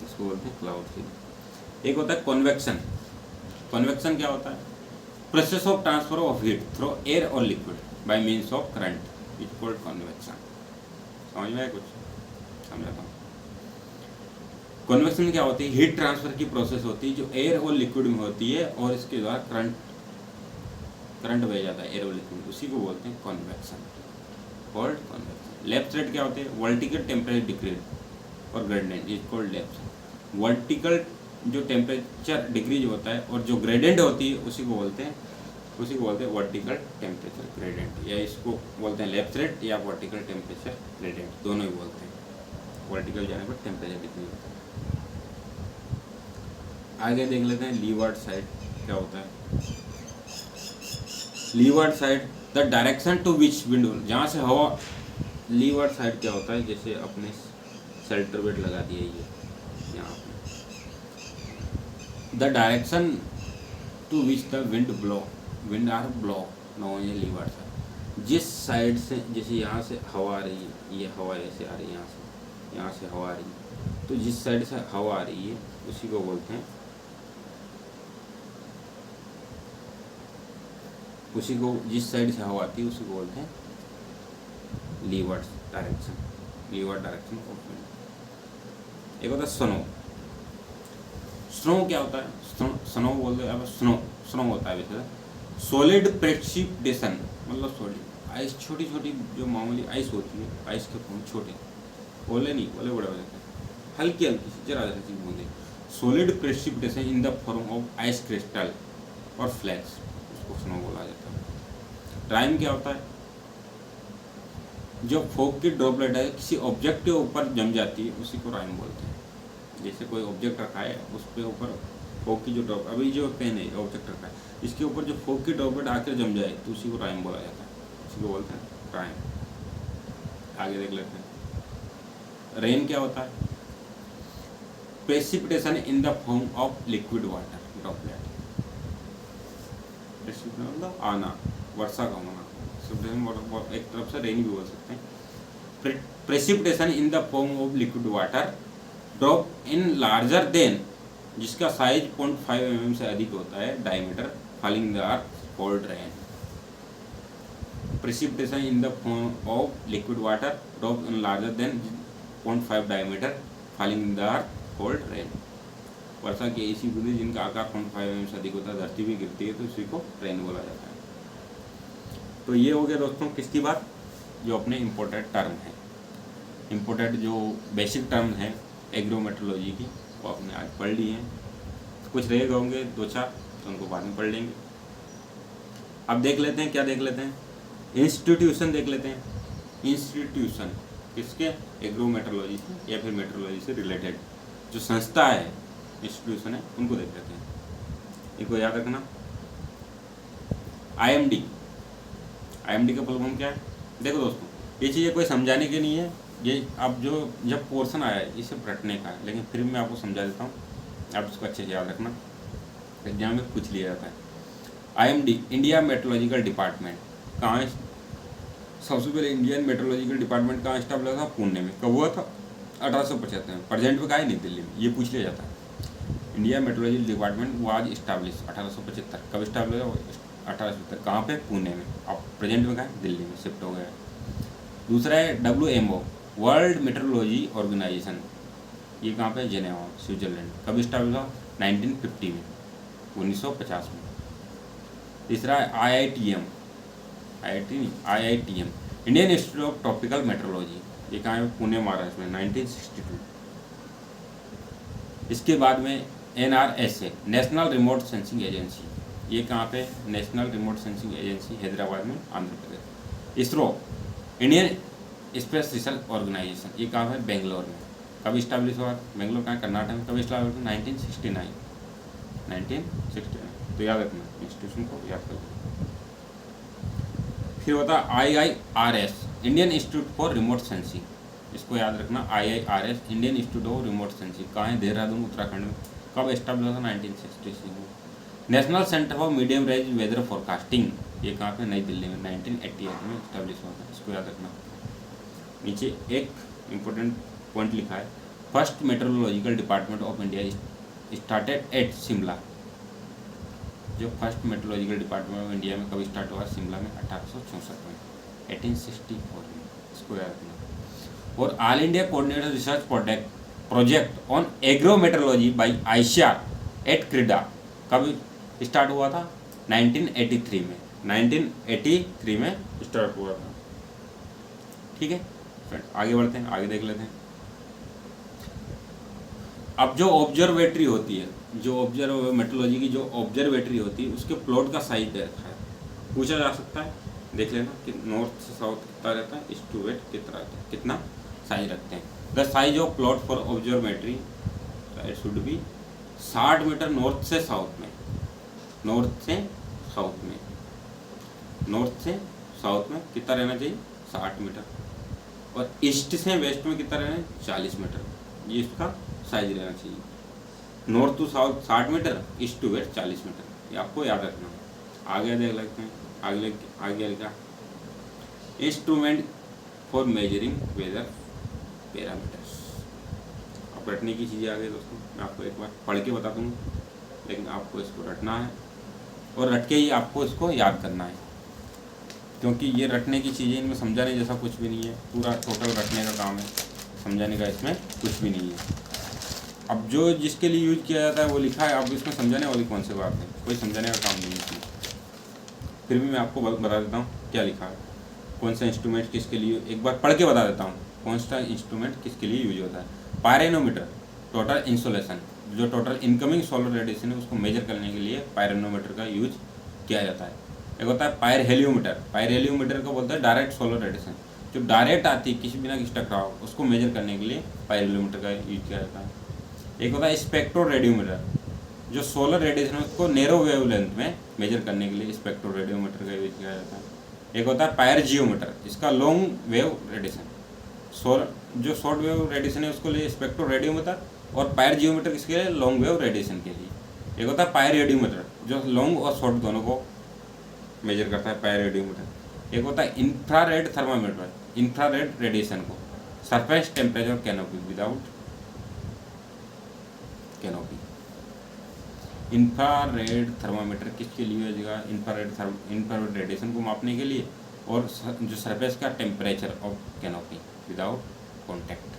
इसको बोलते हैं क्लाउड सीडिंग। एक होता है कन्वेक्शन। कन्वेक्शन क्या होता है? Process of transfer of heat through air और liquid by means of current is called convection. समझ में आया कुछ? समझाता हूँ। कन्वेक्शन क्या होती है? हीट ट्रांसफर की प्रोसेस होती है जो एयर और लिक्विड में होती है, और इसके द्वारा करंट बह जाता है एयर और लिक्विड, उसी को बोलते हैं convection, called convection. Left side क्या होते हैं? वर्टिकल टेम्परेचर डिक्रीज और gradient is called left. Vertical जो टेम्परेचर डिक्रीज होता है और जो ग्रेडियंट होती है उसी को बोलते हैं वर्टिकल टेम्परेचर ग्रेडियंट, या इसको बोलते हैं लेफ्ट साइड या वर्टिकल टेम्परेचर ग्रेडियंट, दोनों ही बोलते हैं। वर्टिकल जाने पर टेम्परेचर डिक्रीज होता है। आगे देख लेते हैं लीवार्ड साइड क्या होता है। Leeward side, the direction to which wind, जहाँ से हवा, लीवार्ड साइड क्या होता है? जैसे अपने शेल्टर बेड लगा दिया ये यहाँ पे, the direction to which the wind blow, wind are blow, know ये लीवार्ड साइड। जिस साइड से, जैसे यहाँ से हवा आ रही है, ये हवा ऐसे आ रही है, यहाँ से हवा आ रही है, तो जिस साइड से हवा आ रही है उसी को बोलते हैं, उसी को, जिस साइड से हवा आती है उसी को बोलते हैं leeward direction, leeward direction of wind. एक होता है स्नो। स्नो क्या होता है? स्नो बोलते हैं, अब स्नो होता है वैसे सॉलिड प्रेसिपिटेशन, मतलब सॉलिड आइस, छोटी छोटी जो मामूली आइस होती है, आइस के फॉर्म छोटे, ओले नहीं, ओले बड़े हो जाते हैं, हल्की हल्की सी जरा सी बूंदे, solid precipitation in the form of ice crystal और फ्लैक्स, उसको स्नो बोला जाता है। राइम क्या होता है? जो फॉग की ड्रॉपलेट है किसी ऑब्जेक्ट के ऊपर जम जाती है उसी को राइम बोलते हैं। जैसे कोई ऑब्जेक्ट रखा है, उस पे ऊपर फॉग की जो ड्रॉप, अभी जो पेन है ऑब्जेक्ट रखा है, इसके ऊपर जो फॉग की ड्रॉपलेट आकर जम जाए तो उसी को राइम बोला जाता है, उसी को बोलते हैं राइम। आगे देख लेते हैं। रेन क्या होता है? Precipitation in the form of liquid water droplet, मतलब आना, वर्षा का होना, एक तरफ से रेन भी बोल सकते हैं। Precipitation in the form of liquid water drop in larger than, जिसका साइज 0.5 mm से अधिक होता है, diameter, falling the earth called rain. Precipitation in the form of liquid water drop in larger than 0.5 diameter, falling the earth called rain. वर्षा की ऐसी बूंदें जिनका आकार 0.5 mm से अधिक होता है, धरती भी गिरती है तो इसी को रेन बोला जाता है। तो ये हो गया दोस्तों किसकी बात, जो अपने इम्पोर्टेंट टर्म है, इम्पोर्टेंट जो बेसिक टर्म है एग्रोमेट्रोलॉजी की, वो आपने आज पढ़ ली हैं। कुछ रह गए होंगे 2-4 तो उनको बाद में पढ़ लेंगे। अब देख लेते हैं, क्या देख लेते हैं, इंस्टीट्यूशन देख लेते हैं। इंस्टीट्यूशन किसके, एग्रोमेट्रोलॉजी से या फिर मेट्रोलॉजी से रिलेटेड जो संस्था है, इंस्टीट्यूशन है, उनको देख लेते हैं। इनको याद रखना, IMD, IMD का फुल फॉर्म क्या है। देखो दोस्तों, ये चीज़ें कोई समझाने की नहीं है, ये अब जो जब पोर्शन आया है इसे रटने का है, लेकिन फिर मैं आपको समझा देता हूँ, आप इसको अच्छे से याद रखना, एग्जाम में पूछ लिया जाता है। IMD इंडिया मेट्रोलॉजिकल डिपार्टमेंट कहाँ है, सबसे पहले इंडियन मेट्रोलॉजिकल डिपार्टमेंट कहाँ स्टाब्लिश हुआ था, पुणे में। कब हुआ था, 1875 में। प्रेजेंट में कहाँ है, नई दिल्ली में, ये पूछ लिया जाता है। India meteorological department was establish 1875, कब स्टाब्लिश हुआ, 1875, कहाँ पे, पुणे में। अब प्रेजेंट में कहाँ है, दिल्ली में शिफ्ट हो गया है। दूसरा है WMO वर्ल्ड मेट्रोलॉजी ऑर्गेनाइजेशन, ये कहाँ पे, जेनेवा, स्विट्जरलैंड, कब स्टाब्लिश हुआ, 1950 में, 1950 में। तीसरा है IITM Indian institute of tropical metrology, ये कहाँ है, पुणे, महाराष्ट्र में, 1962। इसके बाद में NRSA national remote sensing agency, ये कहाँ पे, national remote sensing agency, Hyderabad में, Andhra Pradesh. ISRO Indian space research organisation, ये कहाँ है, बेंगलोर में। कब स्टैब्लिश हुआ, बेंगलोर कहाँ, कर्नाटक में। कब स्टैब्लिश हुआ, 1969। तो याद रखना, इंस्टीट्यूशन को याद कर। फिर होता है IIRS Indian institute for remote sensing, इसको याद रखना, IIRS Indian institute of remote sensing, कहाँ है, देहरादून, उत्तराखंड में। कब एस्टाब्लिश हुआ, 1966 में। National centre for medium range weather forecasting, ये कहाँ पे, नई दिल्ली में, 1988 में एस्टाब्लिश हुआ था, इसको याद रखना। नीचे एक इम्पोर्टेंट पॉइंट लिखा है, first meteorological department of India started at Shimla, जो first meteorological department of India में कब स्टार्ट हुआ, शिमला में, 1864 में, 1864 में, इसको याद रखना। और all India coordinated research project on agrometeorology by ICAR at CRIDA, कब स्टार्ट हुआ था, 1983 में, 1983 में स्टार्ट हुआ था। ठीक है फ्रेंड, आगे बढ़ते हैं, आगे देख लेते हैं। अब जो ऑब्जर्वेटरी होती है, जो मेट्रोलॉजी की जो ऑब्जर्वेटरी होती है, उसके प्लॉट का साइज दे रखा है, पूछा जा सकता है, देख लेना कि नॉर्थ से साउथ कितना रहता है, ईस्ट टू वेस्ट कितना साइज रखते हैं। The size of plot for observatory it should be 60 metre north से साउथ में, नॉर्थ से साउथ में, नॉर्थ से साउथ में कितना रहना चाहिए, 60 मीटर, और ईस्ट से वेस्ट में कितना रहना है, 40 मीटर, ये इसका साइज रहना चाहिए। North to south 60 metre, east to west 40 metre, ये आपको याद रखना है। आगे देख लेते हैं, आगे लिखा instrument for measuring weather parameters. अब रटने की चीज़ें आ गई दोस्तों, मैं आपको एक बार पढ़ के बता दूँगा, लेकिन आपको इसको रटना है और रट के ही आपको इसको याद करना है, क्योंकि ये रटने की चीज़ें, इनमें समझाने जैसा कुछ भी नहीं है, पूरा टोटल रटने का काम है, समझाने का इसमें कुछ भी नहीं है। अब जो जिसके लिए यूज किया जाता है वो लिखा है, अब इसमें समझाने वाली कौन सी बात है, कोई समझाने का काम नहीं है इसमें। फिर भी मैं आपको बता देता हूँ क्या लिखा है, कौन सा इंस्ट्रूमेंट किसके लिए, एक बार पढ़ के बता देता हूँ कौन सा इंस्ट्रूमेंट किसके लिए यूज होता है। पायरेनोमीटर टोटल इंसोलेशन, जो टोटल इनकमिंग सोलर रेडिएशन है उसको मेजर करने के लिए पायरेनोमीटर का यूज किया जाता है। एक होता है पायरहेलियोमीटर, पायरहेलियोमीटर को बोलते हैं डायरेक्ट सोलर रेडिएशन, जो डायरेक्ट आती है किसी बिना किसी टकराव, उसको मेजर करने के लिए पायरहेलियोमीटर का यूज किया जाता है। एक होता है स्पेक्ट्रोरेडियोमीटर, जो सोलर रेडिएशन है उसको नैरो वेवलेंथ में मेजर करने के लिए स्पेक्ट्रोरेडियोमीटर का यूज किया जाता है। एक होता है पायरजियोमीटर, इसका लॉन्ग वेव रेडिएशन, जो शॉर्ट वेव रेडिएशन है उसको लिए स्पेक्ट्रोरेडियोमीटर, और पायरजियोमीटर किसके लिए, लॉन्ग वेव रेडिएशन के लिए। एक होता है पायरेडियोमीटर, जो लॉन्ग और शॉर्ट दोनों को मेजर करता है, पायरेडियोमीटर। एक होता है इंफ्रारेड थर्मामीटर, इंफ्रारेड रेडिएशन को, surface temperature canopy without canopy. Infrared thermometer किसके लिए होगा, इंफ्रारेड रेडिएशन को मापने के लिए, और जो सरफेस का temperature of canopy without contact,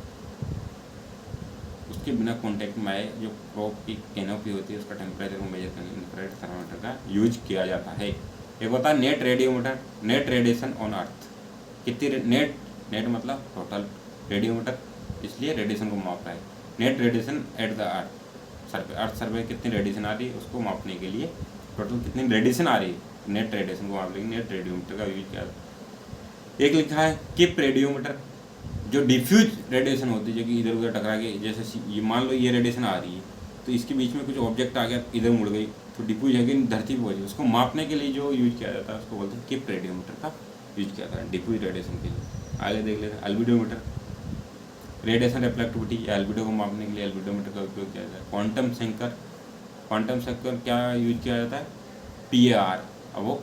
उसके बिना कॉन्टैक्ट में आए जो क्रॉप की कैनोपी होती है उसका टेम्परेचर को मेजर करने इंफ्रारेड थर्मामीटर का यूज किया जाता है। एक होता है net radiometer, net radiation on earth. कितनी नेट मतलब टोटल, रेडियोमीटर इसलिए रेडिएशन को माप रहा है। Net radiation at the earth surface कितनी रेडिएशन आ रही है उसको मापने के लिए टोटल कितनी रेडिएशन आ रही है, नेट रेडिएशन को मापने के लिए नेट रेडियोमीटर का यूज किया जाता है। एक लिखा है किप रेडियोमीटर, जो डिफ्यूज रेडिएशन होती है जो कि इधर उधर टकरा के, जैसे ये मान लो ये रेडिएशन आ रही है तो इसके बीच में कुछ ऑब्जेक्ट आ गया इधर मुड़ गई तो डिफ्यूज है कि धरती पर पहुंची, उसको मापने के लिए जो यूज किया जाता है उसको बोलते हैं किप रेडियोमीटर का यूज किया जाता है डिफ्यूज रेडिएशन के लिए। आगे देख लेते हैं अल्बिडोमीटर, रेडिएशन रिफ्लेक्टिविटी या एल्बिडो को मापने के लिए एल्बिडोमीटर का उपयोग किया जाता है। क्वांटम सेंकर, क्वांटम सेंकर क्या यूज किया जाता है, PAR। अब वो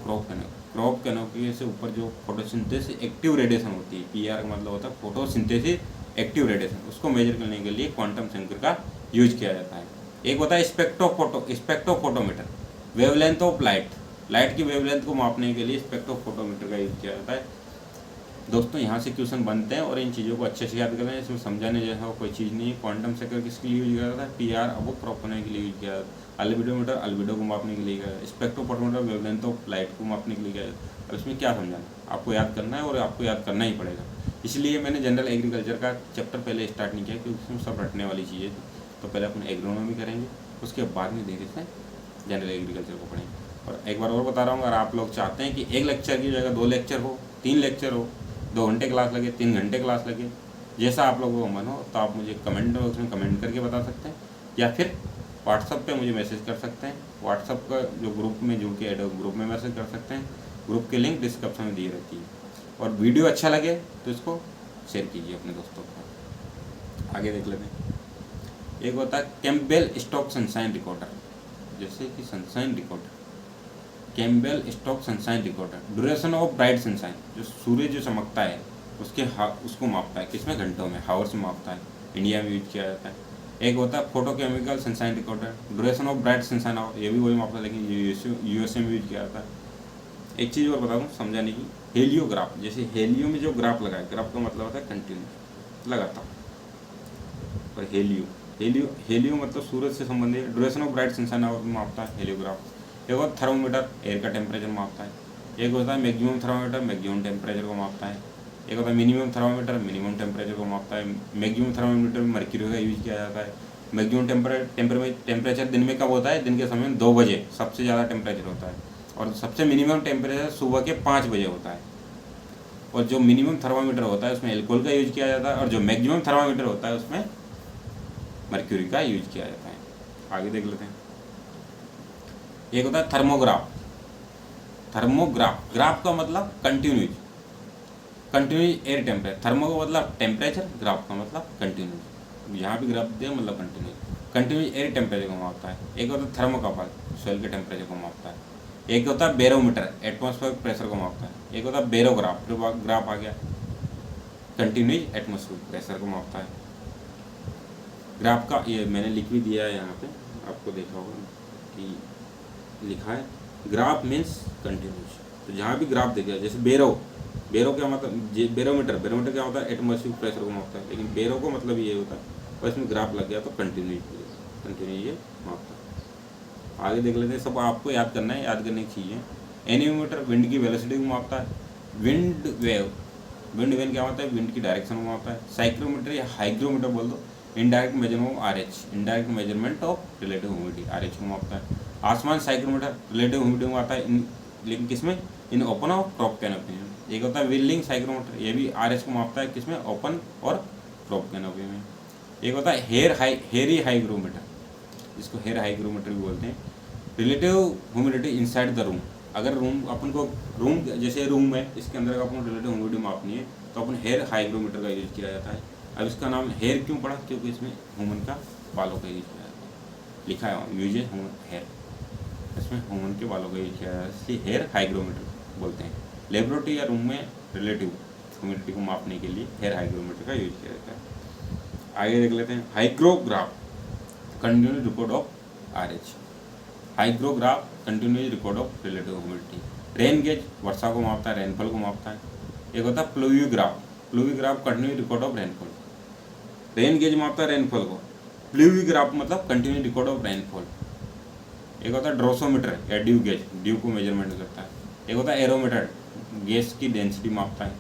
क्रॉप कैनोपी से ऊपर जो फोटोसिंथेसिस एक्टिव रेडिएशन होती है, PAR का मतलब होता है फोटोसिंथेसिस एक्टिव रेडिएशन, उसको मेजर करने के लिए क्वांटम सेंकर का यूज किया जाता है। एक होता है स्पेक्ट्रोफोटोमीटर, वेवलेंथ ऑफ लाइट की वेवलेंथ को मापने के लिए स्पेक्ट्रोफोटोमीटर का यूज किया जाता है। दोस्तों यहाँ से क्वेश्चन बनते हैं और इन चीज़ों को अच्छे से याद करना है, इसमें समझाने जैसा कोई चीज़ नहीं है। क्वांटम सेंकर किसके लिए यूज किया जाता है, PAR अब वो क्रॉप करने के लिए यूज किया जाता है। अल्बिडोमीटर अल्बिडो को मापने के लिए किया जाता है। स्पेक्ट्रोफोटोमीटर वेवलेंथ ऑफ लाइट को मापने के लिए किया जाता है। अब इसमें क्या समझाना, आपको याद करना है और आपको याद करना ही पड़ेगा। इसलिए मैंने जनरल एग्रीकल्चर का चैप्टर पहले स्टार्ट नहीं किया क्योंकि उसमें सब रटने वाली चीज़ें थी। तो पहले अपन एग्रोनॉमी करेंगे, उसके बाद में धीरे से जनरल एग्रीकल्चर को पढ़ेंगे। और एक बार और बता रहा हूँ, अगर आप लोग चाहते हैं कि एक लेक्चर की जगह 2 लेक्चर हो, 3 लेक्चर हो, 2 घंटे क्लास लगे, 3 घंटे क्लास लगे, जैसा आप लोगों को मन हो तो आप मुझे कमेंट बॉक्स में कमेंट करके बता सकते हैं या फिर व्हाट्सअप पे मुझे मैसेज कर सकते हैं। व्हाट्सअप का जो ग्रुप में जुड़ के ऐड हो ग्रुप में मैसेज कर सकते हैं। ग्रुप की लिंक डिस्क्रिप्शन में दी रहती है। और वीडियो अच्छा लगे तो इसको शेयर कीजिए अपने दोस्तों को। आगे देख लेते हैं। एक होता है कैम्पबेल स्टोक सनशाइन रिकॉर्डर, जैसे कि sunshine recorder, Campbell Stokes sunshine recorder, duration of bright sunshine, जो सूर्य जो चमकता है उसको मापता है, किसमें, घंटों में, हावर्स में मापता है, इंडिया में यूज किया जाता है। एक होता है photochemical sunshine recorder, duration of bright sunshine, ये भी वही मापता है लेकिन USA में यूज किया जाता है। एक चीज़ और बता दूँ समझाने की, हेलियोग्राफ, जैसे हेलियो में जो ग्राफ लगा है, ग्राफ का मतलब होता है कंटिन्यू लगातार, और हेलियो मतलब सूरज से संबंधित, ड्यूरेशन ऑफ ब्राइट सनशाइन मापता है हेलियोग्राफ। एक होता थर्मोमीटर, एयर का टेम्परेचर मापता है। एक होता है मैक्सिमम थर्मोमीटर, मैक्सिमम टेम्परेचर को मापता है। एक होता है मिनिमम थर्मोमीटर, मिनिमम टेम्परेचर को मापता है। मैक्सिमम थर्मोमीटर में मर्क्यूरी का यूज किया जाता है। मैक्सिमम टेम्परेचर दिन में कब होता है, दिन के समय में 2 बजे सबसे ज़्यादा टेम्परेचर होता है, और सबसे मिनिमम टेम्परेचर सुबह के 5 बजे होता है। और जो मिनिमम थर्मामीटर होता है उसमें एल्कोहल का यूज किया जाता है, और जो मैक्सिमम थर्मामीटर होता है उसमें मर्क्यूरी का यूज किया जाता है। आगे देख लेते हैं। एक होता है थर्मोग्राफ, ग्राफ का मतलब कंटिन्यूज एयर टेम्परेचर, थर्मो का मतलब टेम्परेचर, ग्राफ का मतलब कंटिन्यूज, यहाँ भी ग्राफ दिया मतलब कंटिन्यूज एयर टेम्परेचर को मापता है। एक होता है थर्मोकपल, सॉइल के टेम्परेचर को मापता है। एक होता है बैरोमीटर, एटमॉस्फेरिक प्रेशर को मापता है। एक होता है बैरोग्राफ, जो ग्राफ आ गया कंटिन्यूज एटमॉस्फेरिक प्रेशर को मापता है। ग्राफ का ये मैंने लिख भी दिया है यहाँ पे, आपको देखा होगा कि लिखा है ग्राफ मीन्स कंटिन्यूज। तो जहाँ भी ग्राफ देखा, जैसे बेरो क्या मतलब, बैरोमीटर क्या होता है, एटमॉस्फेरिक प्रेशर को मापता है, लेकिन बेरो को मतलब ये होता है, और इसमें ग्राफ लग गया तो कंटिन्यू ये मापता है। आगे देख लेते हैं, सब आपको याद करना है, याद करने की चीज़ है। एनीमोमीटर विंड की वेलोसिटी को मापता है। विंड वेव क्या होता है, विंड की डायरेक्शन को मापता है। साइक्रोमीटर या हाइग्रोमीटर बोल दो, indirect measurement of RH, indirect measurement of relative humidity, RH को मापता है। आसमान साइक्रोमीटर रिलेटिव ह्यूमिडिटी को आता है, लेकिन किसमें, इन ओपन और क्रॉप कैनोपी में। एक होता है व्हीलिंग साइक्रोमीटर, ये भी RH को मापता है, किसमें, ओपन और क्रॉप कैनोपी में। एक होता है हेयरी हाइग्रोमीटर, जिसको हेयर हाइग्रोमीटर भी बोलते हैं। Relative humidity inside the room, अगर रूम अपन को रूम जैसे रूम है, इसके अंदर अपन को रिलेटिव ह्यूमिडिटी मापनी है तो अपन हेयर हाइग्रोमीटर का यूज किया जाता है। अब इसका नाम हेयर क्यों पड़ा, क्योंकि इसमें ह्यूमन का बालों का यूज किया जाता है, लिखा है यूज है हेयर, इसमें ह्यूमन के बालों का यूज किया जाता है, इसलिए हेयर हाइग्रोमीटर बोलते हैं। लेबोरेटरी या रूम में रिलेटिव ह्यूमिडिटी को मापने के लिए हेयर हाइग्रोमीटर का यूज किया जाता है। आगे देख लेते हैं hygrograph, continuous record of RH। Hygrograph continuous record of relative humidity. Rain gauge वर्षा को मापता है, रेनफॉल को मापता है। एक होता है pluviograph continuous record of rainfall. Rain gauge मापता है रेनफॉल को, प्लूवियोग्राफ मतलब कंटिन्यू रिकॉर्ड ऑफ रेनफॉल। एक होता है ड्रोसोमीटर या ड्यू गेज, ड्यू को मेजरमेंट करता है। एक होता है एरोमीटर, गैस की डेंसिटी मापता है,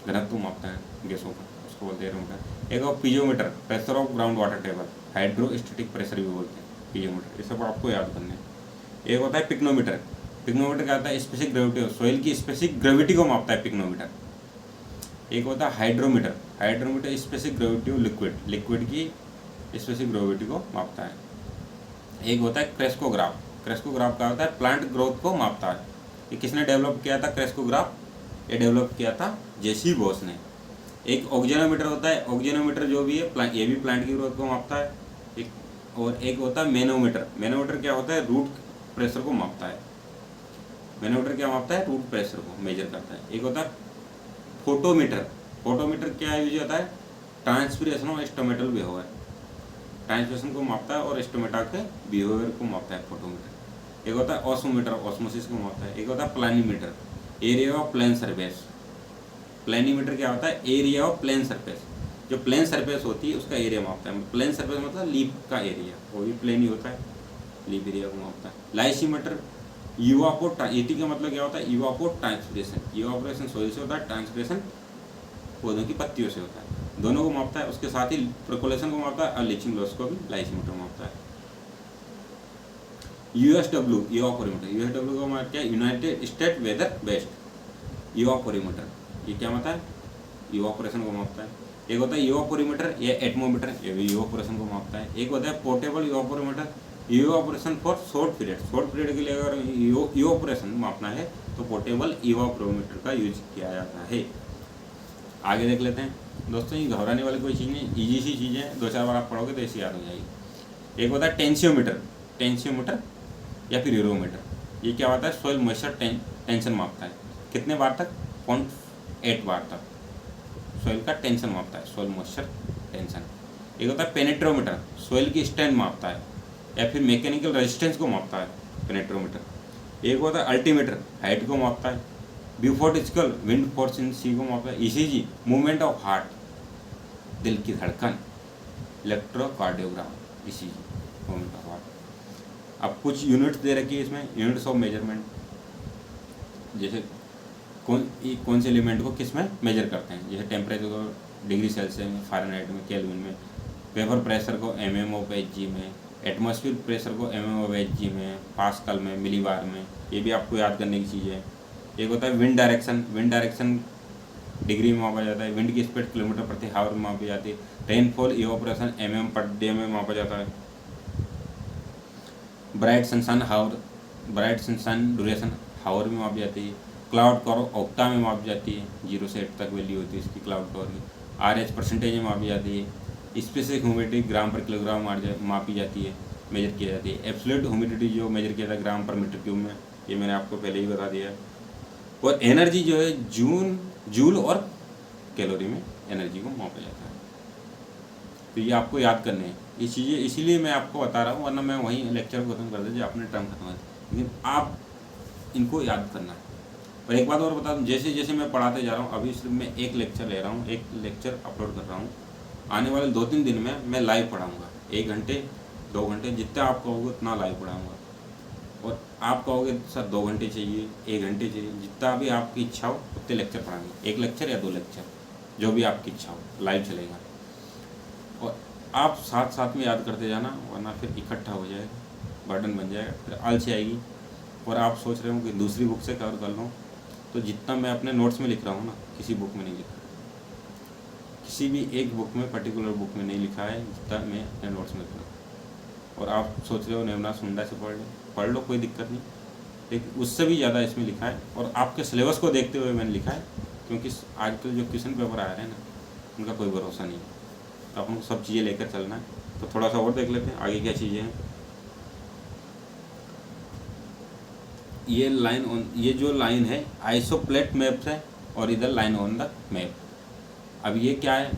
घनत्व मापता है गैसों का, उसको बोलते हैं एरोमीटर। एक और piezometer, pressure of ground water table, hydrostatic pressure भी बोलते हैं पीजोमीटर, ये सब आपको याद करना है। एक होता है पिक्नोमीटर, पिक्नोमीटर क्या होता है, स्पेसिफिक ग्रेविटी, सॉइल की स्पेसिफिक ग्रेविटी को मापता है पिक्नोमीटर। एक होता है hydrometer, hydrometer specific gravity of liquid, liquid की स्पेसिफिक ग्रेविटी को मापता है। एक होता है क्रेस्कोग्राफ, क्रेस्कोग्राफ क्या होता है, प्लांट ग्रोथ को मापता है। ये किसने डेवलप किया था क्रेस्कोग्राफ, ये डेवलप किया था जेसी बोस ने। एक ऑक्सीजनोमीटर होता है, ऑक्सीजनोमीटर जो भी है ये भी प्लांट की ग्रोथ को मापता है। और एक होता है मैनोमीटर, मैनोमीटर क्या होता है, रूट प्रेशर को मापता है। मैनोमीटर क्या मापता है, रूट प्रेशर को मेजर करता है। एक होता है फोटोमीटर, फोटोमीटर क्या यूज होता है, ट्रांसपिरेशन और स्टोमेटल बिहेवियर, ट्रांसपिरेशन को मापता है और स्टोमेटा के बिहेवियर को मापता है फोटोमीटर। एक होता है ऑस्मोमीटर, ऑस्मोसिस को मापता है। एक होता है planimeter, area of plane surface, planimeter क्या होता है, एरिया ऑफ प्लेन सरफेस, जो प्लेन सरफेस होती है उसका एरिया मापता है। प्लेन सरफेस मतलब लीफ का एरिया, वो भी प्लेन ही होता है, लीफ एरिया को मापता है। लाइसीमीटर, यूवापो, एटी का मतलब क्या होता है, यूवापो ट्रांसपिरेशन, यूवापोरेशन सोइल से होता है, ट्रांसपिरेशन पौधों की पत्तियों से होता है, दोनों को मापता है। उसके साथ ही परकोलेशन को मापता है और लीचिंग लॉस को भी लाइसीमीटर मापता है। यूएसडब्ल्यू, यूवापोरीमीटर, यूएसडब्ल्यू का मतलब क्या है, यूनाइटेड स्टेट वेदर बेस्ड यूवापोरीमीटर, ये क्या मापता है, यूवापोरेशन को मापता है। एक होता है यूवापोरीमीटर या एटमोमीटर, ये भी यूवापोरेशन को मापता है। एक होता है portable evaporimeter, evaporation for short period, short period के लिए अगर यूवापोरेशन मापना है तो पोर्टेबल यूवापोरीमीटर का यूज किया जाता है। आगे देख लेते हैं दोस्तों, ये घबराने वाली कोई चीज़ नहीं, इजी सी चीज़ है, 2-4 बार आप पढ़ोगे तो ऐसी याद हो जाएगी। एक होता है टेंशियोमीटर, टेंशियोमीटर या फिर यूरोमीटर, ये क्या होता है, सॉइल मॉइस्चर टेंशन मापता है। कितने बार तक, 0.8 बार तक सॉइल का टेंशन मापता है, सॉइल मॉइस्चर टेंशन। एक होता है पेनेट्रोमीटर, सॉइल की स्ट्रेंथ मापता है या फिर मैकेनिकल रेजिस्टेंस को मापता है पेनेट्रोमीटर। एक होता है अल्टीमीटर, हाइट को मापता है। ब्यूफोर्टिकल, विंड फोर्स इन सी को मापता है। ईसीजी, मूवमेंट ऑफ हार्ट, दिल की धड़कन। Electrocardiogram, ECG, movement of heart. अब कुछ यूनिट्स दे रखी है इसमें, यूनिट्स ऑफ मेजरमेंट, जैसे कौन से एलिमेंट को किस में मेजर करते हैं, जैसे टेम्परेचर को डिग्री सेल्सियस में, फ़ारेनहाइट में, केल्विन में, वेपर प्रेशर को mm/Hg में, एटमॉस्फेयर प्रेशर को mm/Hg में, पास्कल में, मिलीबार में, ये भी आपको याद करने की चीज़ है। एक होता है wind direction, wind direction degree में मापा जाता है। विंड की स्पीड किलोमीटर प्रति हावर में मापी जाती है। रेनफॉल इवापोरेशन mm/day में मापा जाता है। ब्राइट सनशाइन हावर, ब्राइट सनशाइन ड्यूरेशन हावर में मापी जाती है। क्लाउड कवर ऑक्टा में मापी जाती है, 0 से 8 तक वैल्यू होती है इसकी क्लाउड कवर की। RH परसेंटेज में मापी जाती है। स्पेसिफिक ह्यूमिडिटी ग्राम पर किलोग्राम मापी जाती है, मेजर की जाती है। एब्सोल्यूट ह्यूमिडिटी जो मेजर किया था ग्राम पर मीटर क्यूब में, ये मैंने आपको पहले ही बता दिया है। और एनर्जी जो है जूल और कैलोरी में एनर्जी को मापा जाता है। तो ये आपको याद करने हैं ये चीज़ें, इसीलिए मैं आपको बता रहा हूँ, वरना मैं वहीं लेक्चर को खत्म कर देता, आपने टर्म खत्म कर, लेकिन आप इनको याद करना है। और एक बात और बता दूँ, जैसे जैसे मैं पढ़ाते जा रहा हूँ, अभी सिर्फ मैं एक लेक्चर ले रहा हूँ, एक लेक्चर अपलोड कर रहा हूँ। आने वाले 2-3 दिन में मैं लाइव पढ़ाऊँगा, 1 घंटे 2 घंटे, जितना आप कहोगे उतना लाइव पढ़ाऊँगा। और आप कहोगे सर 2 घंटे चाहिए, 1 घंटे चाहिए, जितना भी आपकी इच्छा हो उतने लेक्चर पढ़ाएंगे, 1 लेक्चर या 2 लेक्चर, जो भी आपकी इच्छा हो, लाइव चलेगा। और आप साथ साथ में याद करते जाना, वरना फिर इकट्ठा हो जाएगा, बर्डन बन जाएगा, फिर आलसी आएगी। और आप सोच रहे हो कि दूसरी बुक से कवर कर लूँ, तो जितना मैं अपने नोट्स में लिख रहा हूँ ना, किसी बुक में नहीं लिखा, किसी भी एक बुक में, पर्टिकुलर बुक में नहीं लिखा है जितना मैं अपने नोट्स में लिख रहा हूँ। और आप सोच रहे हो नेवना सुंडा से पढ़ लो, कोई दिक्कत नहीं, लेकिन उससे भी ज़्यादा इसमें लिखा है। और आपके सिलेबस को देखते हुए मैंने लिखा है, क्योंकि आजकल जो क्वेश्चन पेपर आ रहे हैं ना, उनका कोई भरोसा नहीं है, तो अपन को सब चीज़ें लेकर चलना है। तो थोड़ा सा और देख लेते हैं आगे क्या चीज़ें हैं। ये लाइन ऑन, ये जो लाइन है आइसोप्लेट मैप है, और इधर लाइन ऑन द मैप। अब ये क्या है,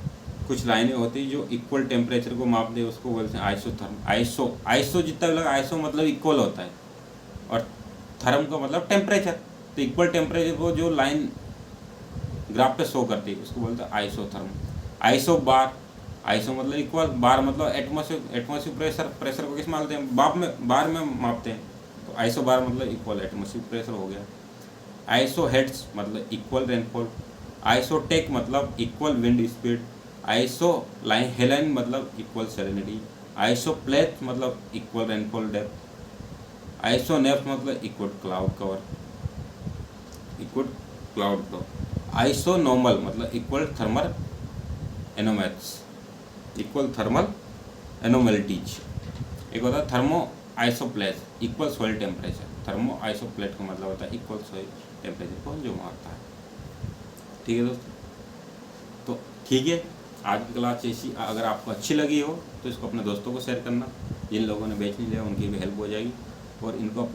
कुछ लाइनें होती हैं जो इक्वल टेम्परेचर को माप दे, उसको बोलते हैं आइसोथर्म। आइसो जितना भी लगा, आइसो मतलब इक्वल होता है, और थर्म का मतलब टेम्परेचर। तो इक्वल टेम्परेचर को जो लाइन ग्राफ पे शो करती है उसको बोलते हैं आइसोथर्म। आइसो बार आईसो मतलब इक्वल, बार मतलब एटमॉस्फेरिक प्रेशर को किस मानते हैं, बार में मापते हैं, तो आईसो बार मतलब इक्वल एटमॉस्फेरिक प्रेशर हो गया। आईसो हेड्स मतलब इक्वल रेनफॉल, आईसो टेक मतलब equal wind speed, iso line haline मतलब इक्वल सेरेनिटी, आईसो प्लेथ मतलब equal rainfall depth, isoneph मतलब equal cloud cover, equal cloud cover, iso normal मतलब equal thermal anomalies, equal thermal anomalies. एक होता है thermoisopleth equal soil temperature, thermoisopleth का मतलब होता है इक्वल सॉइल टेम्परेचर को जो मारता है। ठीक है दोस्तों, तो ठीक है, आज की क्लास ऐसी अगर आपको अच्छी लगी हो तो इसको अपने दोस्तों को शेयर करना, जिन लोगों ने बेच नहीं लिया उनकी भी हेल्प हो जाएगी, और इनको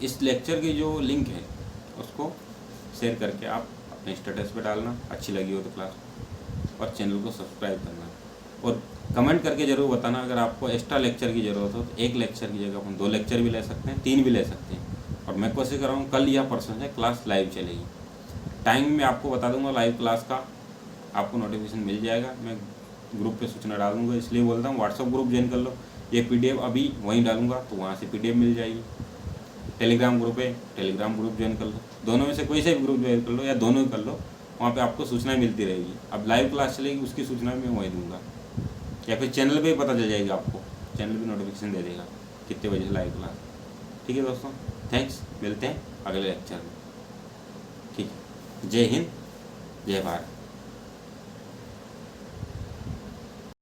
इस लेक्चर की जो लिंक है उसको शेयर करके आप अपने स्टेटस पे डालना, अच्छी लगी हो तो क्लास, और चैनल को सब्सक्राइब करना, और कमेंट करके ज़रूर बताना अगर आपको एक्स्ट्रा लेक्चर की ज़रूरत हो तो एक लेक्चर की जगह अपन 2 लेक्चर भी ले सकते हैं, 3 भी ले सकते हैं। और मैं कोशिश कर रहा हूँ कल या परसों से क्लास लाइव चलेगी, टाइम मैं आपको बता दूंगा लाइव क्लास का, आपको नोटिफिकेशन मिल जाएगा, मैं ग्रुप पे सूचना डाल दूँगा, इसलिए बोलता हूँ व्हाट्सअप ग्रुप ज्वाइन कर लो, ये PDF अभी वहीं डालूंगा तो वहाँ से PDF मिल जाएगी। टेलीग्राम ग्रुप है, टेलीग्राम ग्रुप ज्वाइन कर लो, दोनों में से कोई से भी ग्रुप ज्वाइन कर लो या दोनों ही कर लो, वहाँ पे आपको सूचना मिलती रहेगी। अब लाइव क्लास चलेगी उसकी सूचना मैं वहीं दूंगा, या फिर चैनल पे ही पता चल जाएगा आपको, चैनल भी नोटिफिकेशन दे देगा कितने बजे से लाइव क्लास। ठीक है दोस्तों, थैंक्स, मिलते हैं अगले लेक्चर में। ठीक है, जय हिंद, जय भारत।